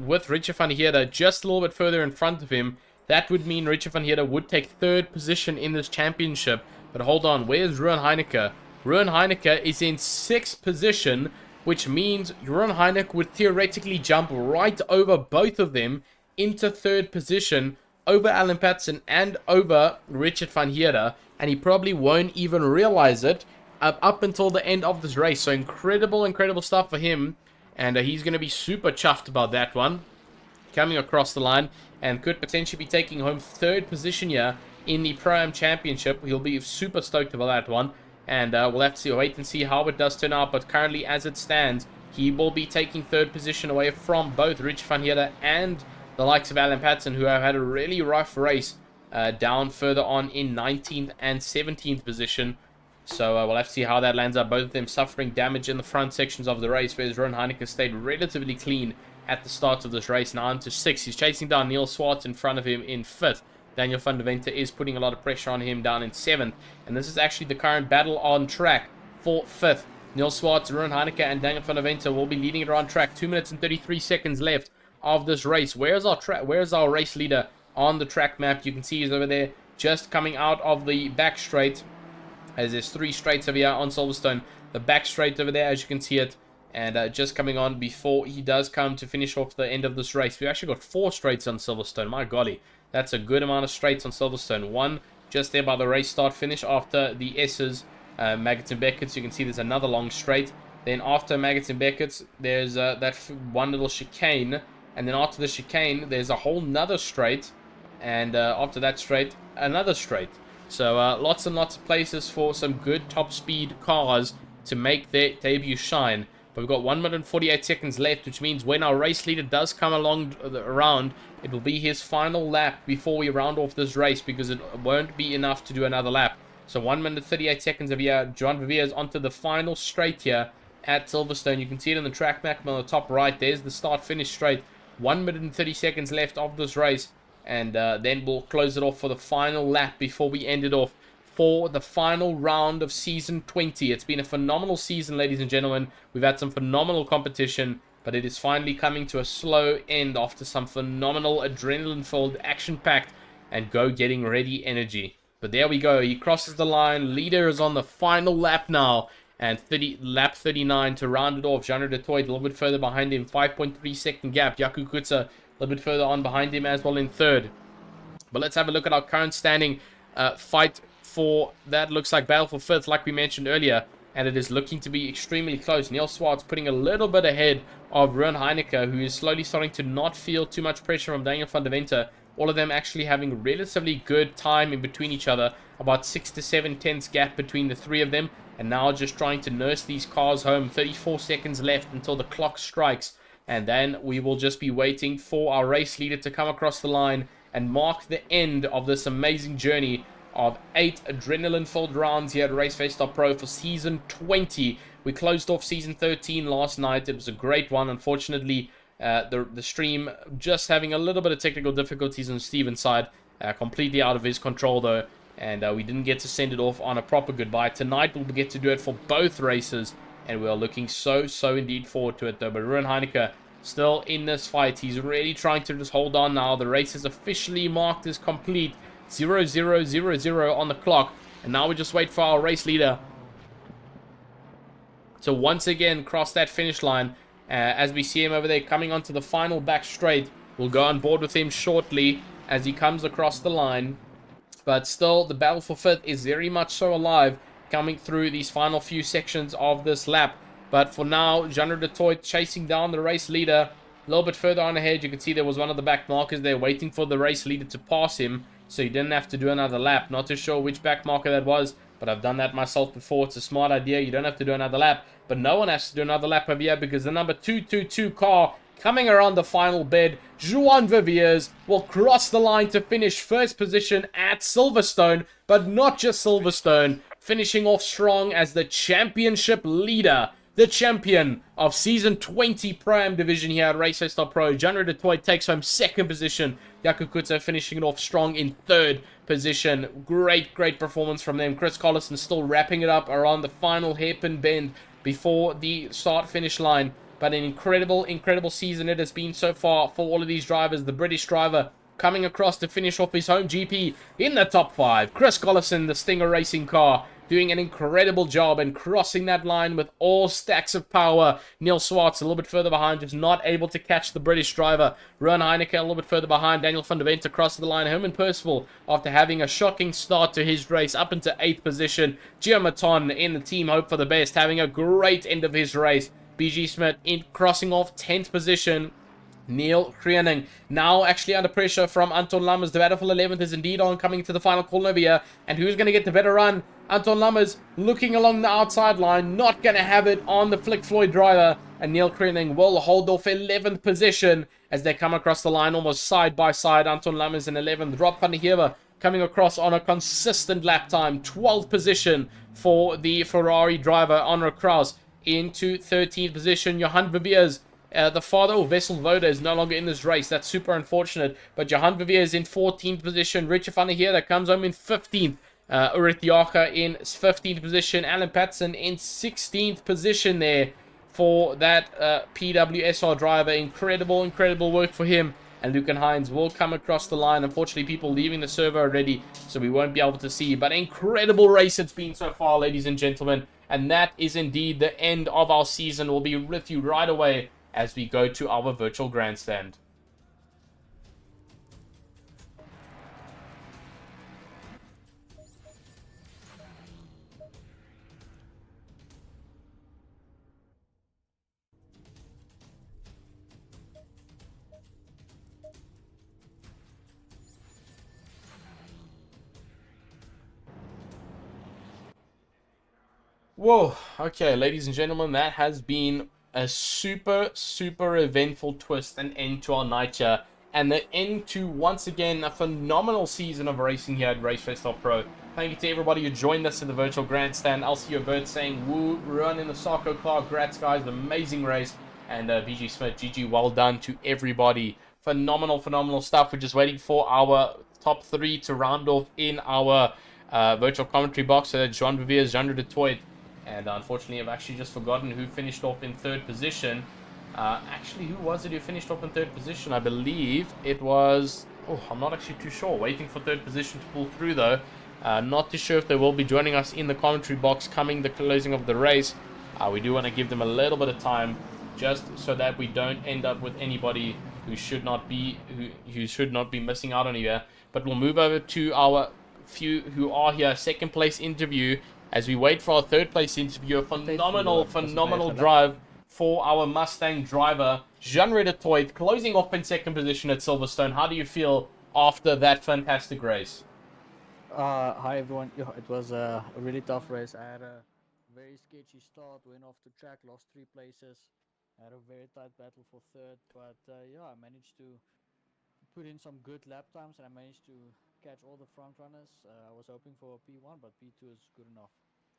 with Richard van Heerden just a little bit further in front of him, that would mean Richard van Heerden would take 3rd position in this championship. But hold on, where's Ruan Heineke? Ruan Heineke is in 6th position, which means Ruan Heineke would theoretically jump right over both of them into 3rd position, over Alan Patterson and over Richard van Heerden, and he probably won't even realize it up until the end of this race. So incredible stuff for him. And he's going to be super chuffed about that one. Coming across the line. And could potentially be taking home 3rd position here in the Pro-Am Championship. He'll be super stoked about that one. And we'll have to wait and see how it does turn out. But currently, as it stands, he will be taking 3rd position away from both Rich van Heerden and the likes of Alan Patterson, who have had a really rough race down further on in 19th and 17th position. So we'll have to see how that lands up. Both of them suffering damage in the front sections of the race, whereas Ruan Heineke stayed relatively clean at the start of this race. Now into 6th. He's chasing down Neil Swartz in front of him in 5th. Daniel van der Vente is putting a lot of pressure on him down in 7th. And this is actually the current battle on track for 5th. Neil Swartz, Ruan Heineke, and Daniel van der Vente will be leading it around track. 2 minutes and 33 seconds left of this race. Where's our race leader on the track map? You can see he's over there just coming out of the back straight, as there's 3 straights over here on Silverstone. The back straight over there, as you can see it, and just coming on before he does come to finish off the end of this race. We've actually got 4 straights on Silverstone. My golly, that's a good amount of straights on Silverstone. 1 just there by the race start finish after the S's, Maggots and Beckett's. You can see there's another long straight. Then after Maggots and Beckett's, there's that one little chicane, and then after the chicane, there's a whole nother straight, and after that straight, another straight. So lots and lots of places for some good top speed cars to make their debut shine. But we've got 1 minute and 48 seconds left, which means when our race leader does come along around, it will be his final lap before we round off this race, because it won't be enough to do another lap. So 1 minute 38 seconds of here. John Viviers onto the final straight here at Silverstone. You can see it in the track map on the top right. There's the start finish straight. 1 minute and 30 seconds left of this race. And then we'll close it off for the final lap before we end it off for the final round of Season 20. It's been a phenomenal season, ladies and gentlemen. We've had some phenomenal competition, but it is finally coming to a slow end after some phenomenal adrenaline-filled, action-packed, and go-getting ready energy. But there we go. He crosses the line. Leader is on the final lap now. And lap 39 to round it off. Jean-René Toit a little bit further behind him. 5.3 second gap. Jaco Kutzer a little bit further on behind him as well in 3rd. But let's have a look at our current standing. Fight for that looks like battle for 5th, like we mentioned earlier, and it is looking to be extremely close. Neil Swartz putting a little bit ahead of Ruan Heineke, who is slowly starting to not feel too much pressure from Daniel van der Vente. All of them actually having relatively good time in between each other, about 6 to 7 tenths gap between the 3 of them, and now just trying to nurse these cars home. 34 seconds left until the clock strikes. And then we will just be waiting for our race leader to come across the line and mark the end of this amazing journey of 8 adrenaline-filled rounds here at RaceFace.Pro for Season 20. We closed off Season 13 last night. It was a great one. Unfortunately, the stream just having a little bit of technical difficulties on Steven's side. Completely out of his control, though. And we didn't get to send it off on a proper goodbye. Tonight, we'll get to do it for both races. And we are looking so indeed forward to it, though. But Ruan Heineke still in this fight. He's really trying to just hold on now. The race is officially marked as complete. 0-0-0-0 on the clock. And now we just wait for our race leader to once again cross that finish line. As we see him over there coming onto the final back straight. We'll go on board with him shortly as he comes across the line. But still, the battle for 5th is very much so alive, coming through these final few sections of this lap. But for now, Jean-René Toit chasing down the race leader. A little bit further on ahead, you can see there was one of the back markers there waiting for the race leader to pass him. So he didn't have to do another lap. Not too sure which back marker that was, but I've done that myself before. It's a smart idea. You don't have to do another lap. But no one has to do another lap over here because the number 222 car Coming around the final bend, Joan Viviers will cross the line to finish first position at Silverstone, but not just Silverstone, finishing off strong as the championship leader. The champion of Season 20 Pro-Am Division here at RaceFace.Pro, Janro du Toit takes home second position. Jaco Kuto finishing it off strong in third position. Great performance from them. Chris Collison still wrapping it up around the final hairpin bend before the start-finish line. But an incredible season it has been so far for all of these drivers. The British driver coming across to finish off his home GP in the top 5. Chris Collison, the Stinger Racing car, doing an incredible job and crossing that line with all stacks of power. Neil Swartz a little bit further behind, just not able to catch the British driver. Rowan Heineke a little bit further behind. Daniel van der Vent across the line. Herman Percival, after having a shocking start to his race, up into 8th position. Gio Maton in the team hope for the best, having a great end of his race. BG Smith in crossing off 10th position. Neil Kriening now actually under pressure from Anton Lammers. The battle for 11th is indeed on, coming to the final corner over here. And who's going to get the better run? Anton Lammers looking along the outside line, not going to have it on the Flick Floyd driver. And Neil Kriening will hold off 11th position as they come across the line almost side by side. Anton Lammers in 11th. Rob van der Heever coming across on a consistent lap time. 12th position for the Ferrari driver, Honor Kraus, into 13th position. Johan Viviers, the father of Wessel Voda, is no longer in this race. That's super unfortunate. But Johan Viviers in 14th position. Richard van der Heever comes home in 15th. Ulrich Diacha in 15th position. Alan Patson in 16th position there for that PWSR driver. Incredible work for him. And Lucan Hines will come across the line. Unfortunately, people leaving the server already, so we won't be able to see. But incredible race it's been so far, ladies and gentlemen. And that is indeed the end of our season. We'll be with you right away as we go to our virtual grandstand. Whoa, okay, ladies and gentlemen, that has been a super eventful twist and end to our night here. And the end to, once again, a phenomenal season of racing here at RaceFace.Pro. Thank you to everybody who joined us in the virtual grandstand. Elsie Bird saying, woo, run in the Sarko car. Grats, guys, amazing race. And BG Smith, GG, well done to everybody. Phenomenal stuff. We're just waiting for our top 3 to round off in our virtual commentary box. So that's Joan Viviers, Janro du Toit. And unfortunately, I've actually just forgotten who finished off in 3rd position. Actually, who was it who finished off in 3rd position? I believe it was... Oh, I'm not actually too sure. Waiting for 3rd position to pull through, though. Not too sure if they will be joining us in the commentary box coming the closing of the race. We do want to give them a little bit of time, just so that we don't end up with anybody who should not be missing out on here. But we'll move over to our few who are here. 2nd place interview. As we wait for our 3rd place interview, a phenomenal drive for our Mustang driver, Janro du Toit, closing off in 2nd position at Silverstone. How do you feel after that fantastic race? Hi everyone. It was a really tough race. I had a very sketchy start, went off the track, lost 3 places. I had a very tight battle for 3rd, but yeah, I managed to put in some good lap times and I managed to catch all the front runners. I was hoping for a P1, but P2 is good enough.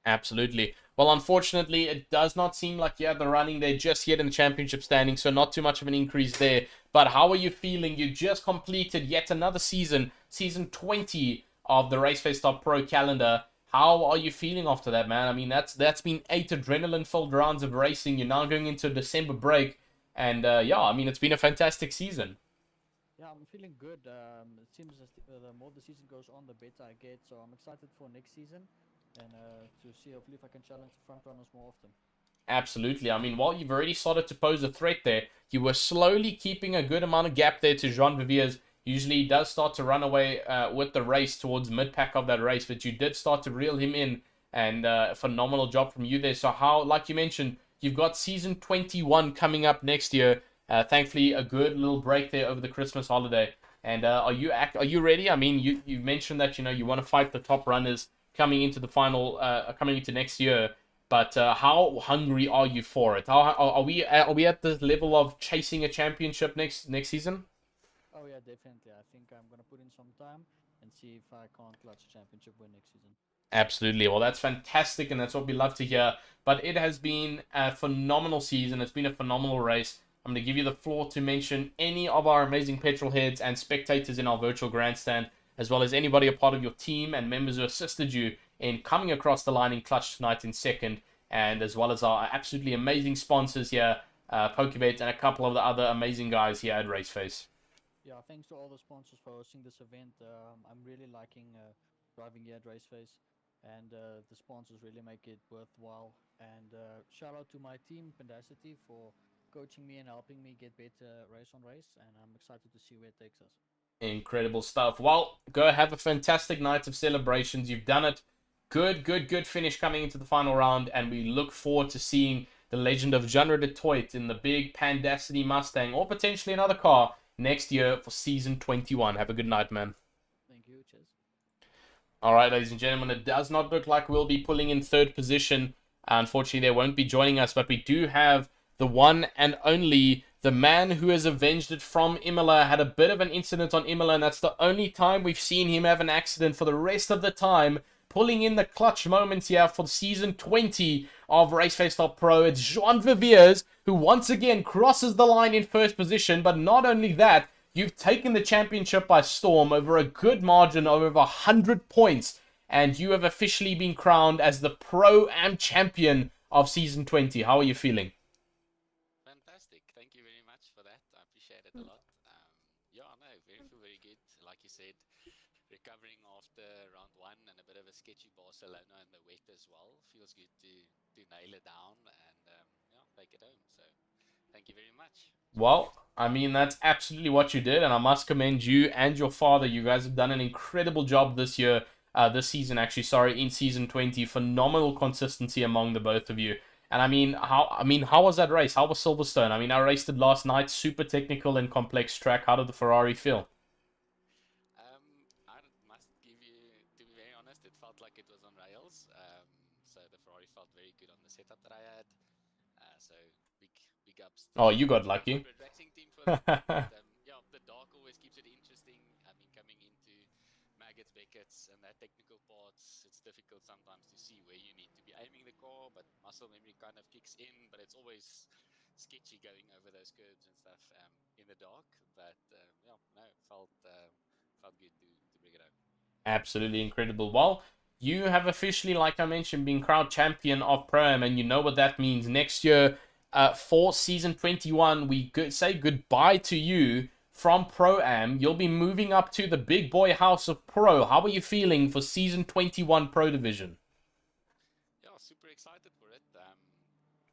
Absolutely. Well, unfortunately, it does not seem like you had the running there just yet in the championship standing, so not too much of an increase there. But how are you feeling? You just completed yet another season, season 20 of the RaceFace.Pro calendar. How are you feeling after that, man? I mean, that's been 8 adrenaline-filled rounds of racing. You're now going into a December break, and yeah, I mean, it's been a fantastic season. Yeah, I'm feeling good. It seems as the more the season goes on, the better I get. So I'm excited for next season and to see hopefully if I can challenge the front runners more often. Absolutely. I mean, while you've already started to pose a threat there, you were slowly keeping a good amount of gap there to Joan Viviers. Usually he does start to run away with the race towards mid-pack of that race, but you did start to reel him in, and a phenomenal job from you there. So how, like you mentioned, you've got season 21 coming up next year. Thankfully, a good little break there over the Christmas holiday. And are you ready? I mean, you mentioned that you want to fight the top runners coming into the final, coming into next year. But how hungry are you for it? Are we at the level of chasing a championship next season? Oh yeah, definitely. I think I'm gonna put in some time and see if I can't clutch a championship win next season. Absolutely. Well, that's fantastic, and that's what we love to hear. But it has been a phenomenal season. It's been a phenomenal race. I'm going to give you the floor to mention any of our amazing petrol heads and spectators in our virtual grandstand, as well as anybody a part of your team and members who assisted you in coming across the line in clutch tonight in second, and as well as our absolutely amazing sponsors here, PokerBet, and a couple of the other amazing guys here at RaceFace. Yeah, thanks to all the sponsors for hosting this event. I'm really liking driving here at RaceFace, and the sponsors really make it worthwhile. And shout out to my team, Pendacity, for coaching me and helping me get better race on race. And I'm excited to see where it takes us. Incredible stuff. Well, go have a fantastic night of celebrations. You've done it. Good finish coming into the final round, and we look forward to seeing the legend of Genre de Toit in the big Pandacity Mustang, or potentially another car, next year for season 21. Have a good night, man. Thank you. Cheers. All right, ladies and gentlemen, it does not look like we'll be pulling in third position. Unfortunately, they won't be joining us, but we do have the one and only, the man who has avenged it from Imola. Had a bit of an incident on Imola, and that's the only time we've seen him have an accident. For the rest of the time, pulling in the clutch moments here for season 20 of RaceFace.Pro. It's Juan Viviers, who once again crosses the line in first position, but not only that, you've taken the championship by storm over a good margin of over 100 points, and you have officially been crowned as the Pro-Am champion of Season 20. How are you feeling? Fantastic. Thank you very much for that. I appreciate it a lot. Yeah, no, feel very good. Like you said, recovering after round one and a bit of a sketchy Barcelona in the wet as well. Feels good to nail it down and yeah, take it home. So thank you very much. Well, I mean, that's absolutely what you did, and I must commend you and your father. You guys have done an incredible job this year, this season, actually, sorry, in Season 20. Phenomenal consistency among the both of you. And how was that race? How was Silverstone? I mean, I raced it last night, super technical and complex track. How did the Ferrari feel? I must give you, to be very honest, it felt like it was on rails. So the Ferrari felt very good on the setup that I had. So big ups to Oh, you got the lucky. PokerBet Racing team for that. But yeah, the dark always keeps it interesting. I mean, coming into maggots, Beckett's, and that technical parts, it's difficult sometimes to see where you need to be aiming the car, but muscle memory kind of kicks in. But it's always sketchy going over those curves and stuff in the dark. But yeah, no, felt good to bring it home. Absolutely incredible. Well, you have officially, like I mentioned, been crowned champion of Pro-Am, and you know what that means. Next year, for season 21, we say goodbye to you from Pro-Am. You'll be moving up to the big boy house of Pro. How are you feeling for season 21 Pro Division? Yeah, super excited for it.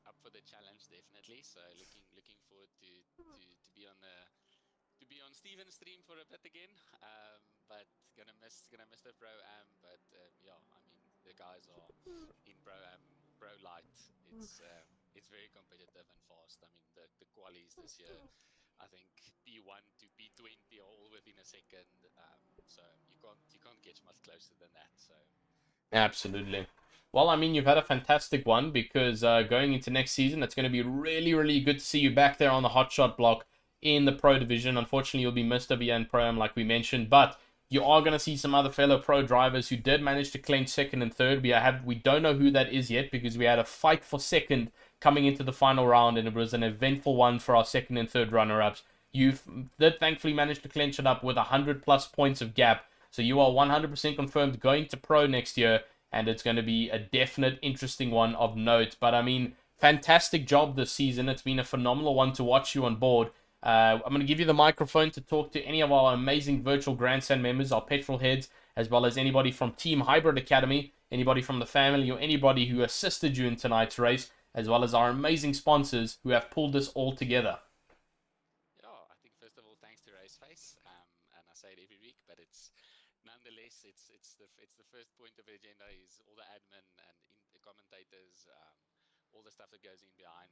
Up for the challenge definitely. So looking forward to be on the to be on Steven's stream for a bit again. But gonna miss the pro am. But yeah, I mean the guys are in pro light. It's very competitive and fast. I mean the qualies this year. I think P1 to P20 are all within a second. So you can't get much closer than that. So Absolutely. Well, I mean, you've had a fantastic one because going into next season, it's going to be really good to see you back there on the hotshot block in the Pro Division. Unfortunately, you'll be missed over here in Pro-Am, like we mentioned, but you are going to see some other fellow pro drivers who did manage to clinch second and third. We don't know who that is yet because we had a fight for second coming into the final round, and it was an eventful one for our second and third runner-ups. You did thankfully manage to clinch it up with 100 plus points of gap. So you are 100% confirmed going to Pro next year, and it's going to be a definite interesting one of note. But I mean, fantastic job this season. It's been a phenomenal one to watch you on board. I'm going to give you the microphone to talk to any of our amazing virtual grandstand members, our petrol heads, as well as anybody from Team Hybrid Academy, anybody from the family, or anybody who assisted you in tonight's race, as well as our amazing sponsors who have pulled this all together. yeah, I think first of all, thanks to Raceface, and I say it every week, but it's nonetheless, it's the first point of the agenda is all the admin and the commentators, all the stuff that goes in behind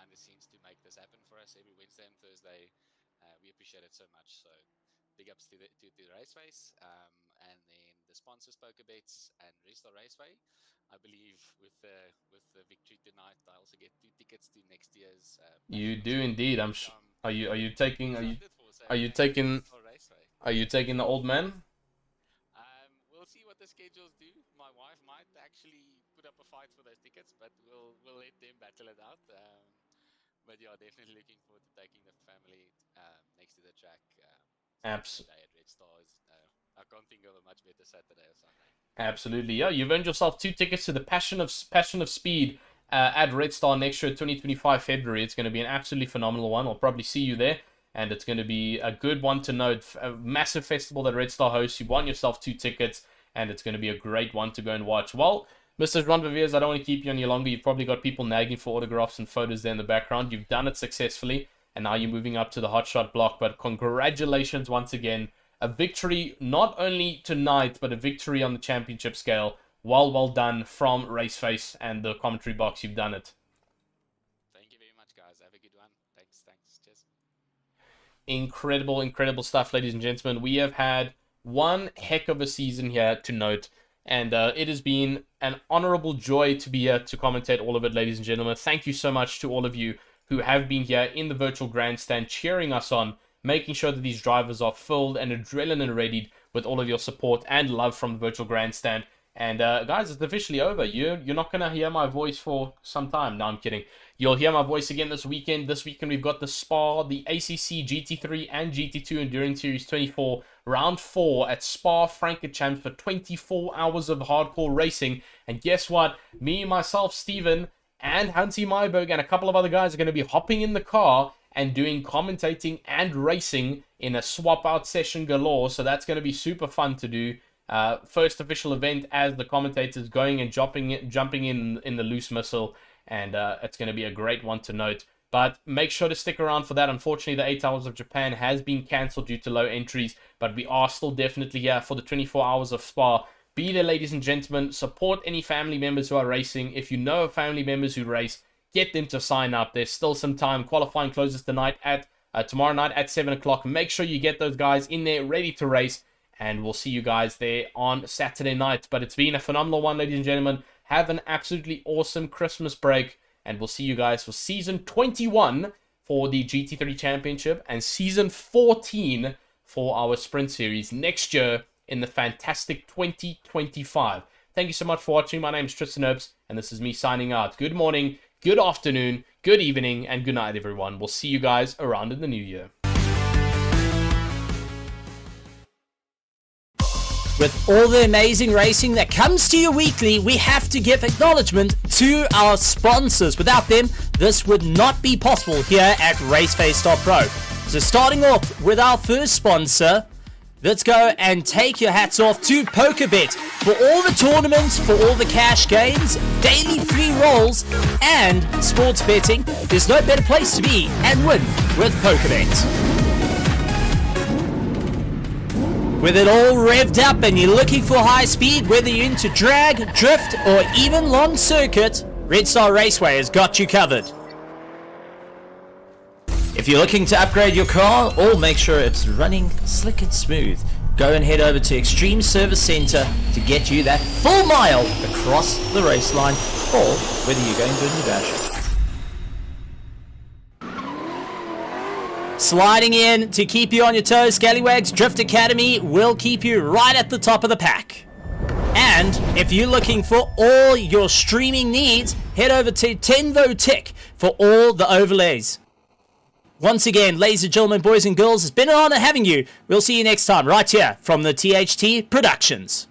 the scenes to make this happen for us every Wednesday and Thursday. We appreciate it so much. So big ups to the Raceface, and then the sponsors, PokerBets and RaceFace. I believe with the victory tonight, I also get 2 tickets to next year's. You do indeed. Are you taking are you thank you, taking RaceFace. are you taking the old man? We'll see what the schedules do. My wife might actually put up a fight for those tickets, but we'll let them battle it out. But yeah, definitely looking forward to taking the family next to the track. Absolutely. Saturday at Red Stars. I can't think of a much better Saturday or Sunday. Absolutely, yeah. You've earned yourself 2 tickets to the Passion of Speed at Red Star next year, 2025 February. It's going to be an absolutely phenomenal one. I'll probably see you there, and it's going to be a good one to note. A massive festival that Red Star hosts. You won yourself 2 tickets, and it's going to be a great one to go and watch. Well, Mr. Ron Viviers, I don't want to keep you any longer. You've probably got people nagging for autographs and photos there in the background. You've done it successfully, and now you're moving up to the hotshot block. But congratulations once again. A victory not only tonight, but a victory on the championship scale. Well done from RaceFace and the commentary box. You've done it. Thank you very much, guys. Have a good one. Thanks. Cheers. Incredible stuff, ladies and gentlemen. We have had one heck of a season here to note. And it has been an honorable joy to be here to commentate all of it, ladies and gentlemen. Thank you so much to all of you who have been here in the virtual grandstand cheering us on, making sure that these drivers are filled and adrenaline readied with all of your support and love from the virtual grandstand. And guys, it's officially over. You're not going to hear my voice for some time. No, I'm kidding. You'll hear my voice again this weekend. This weekend we've got the Spa, the ACC, GT3 and GT2 Endurance Series 24, Round 4 at Spa-Francorchamps for 24 hours of hardcore racing. And guess what? Me, myself, Steven, and Hansi Myberg and a couple of other guys are going to be hopping in the car and doing commentating and racing in a swap-out session galore. So that's going to be super fun to do. First official event as the commentators going and jumping in the loose missile. And it's going to be a great one to note. But make sure to stick around for that. Unfortunately, the 8 Hours of Japan has been cancelled due to low entries. But we are still definitely here for the 24 Hours of Spa. Be there, ladies and gentlemen. Support any family members who are racing. If you know of family members who race, get them to sign up. There's still some time. Qualifying closes tonight at tomorrow night at 7 o'clock. Make sure you get those guys in there ready to race. And we'll see you guys there on Saturday night. But it's been a phenomenal one, ladies and gentlemen. Have an absolutely awesome Christmas break. And we'll see you guys for Season 21 for the GT3 Championship. And Season 14 for our Sprint Series next year in the fantastic 2025. Thank you so much for watching. My name is Tristan Herbst. And this is me signing out. Good morning, good afternoon, good evening, and good night, everyone. We'll see you guys around in the new year. With all the amazing racing that comes to you weekly, we have to give acknowledgement to our sponsors. Without them, this would not be possible here at RaceFace.Pro. So starting off with our first sponsor, let's go and take your hats off to PokerBet. For all the tournaments, for all the cash gains, daily free rolls, and sports betting, there's no better place to be and win with PokerBet. With it all revved up and you're looking for high speed, whether you're into drag, drift, or even long circuit, Red Star Raceway has got you covered. If you're looking to upgrade your car or make sure it's running slick and smooth, go and head over to Extreme Service Center to get you that full mile across the race line, or whether you're going to a dash. Sliding in to keep you on your toes, Scallywags Drift Academy will keep you right at the top of the pack. And if you're looking for all your streaming needs, head over to Tenvo Tech for all the overlays. Once again, ladies and gentlemen, boys and girls, it's been an honor having you. We'll see you next time right here from the THT Productions.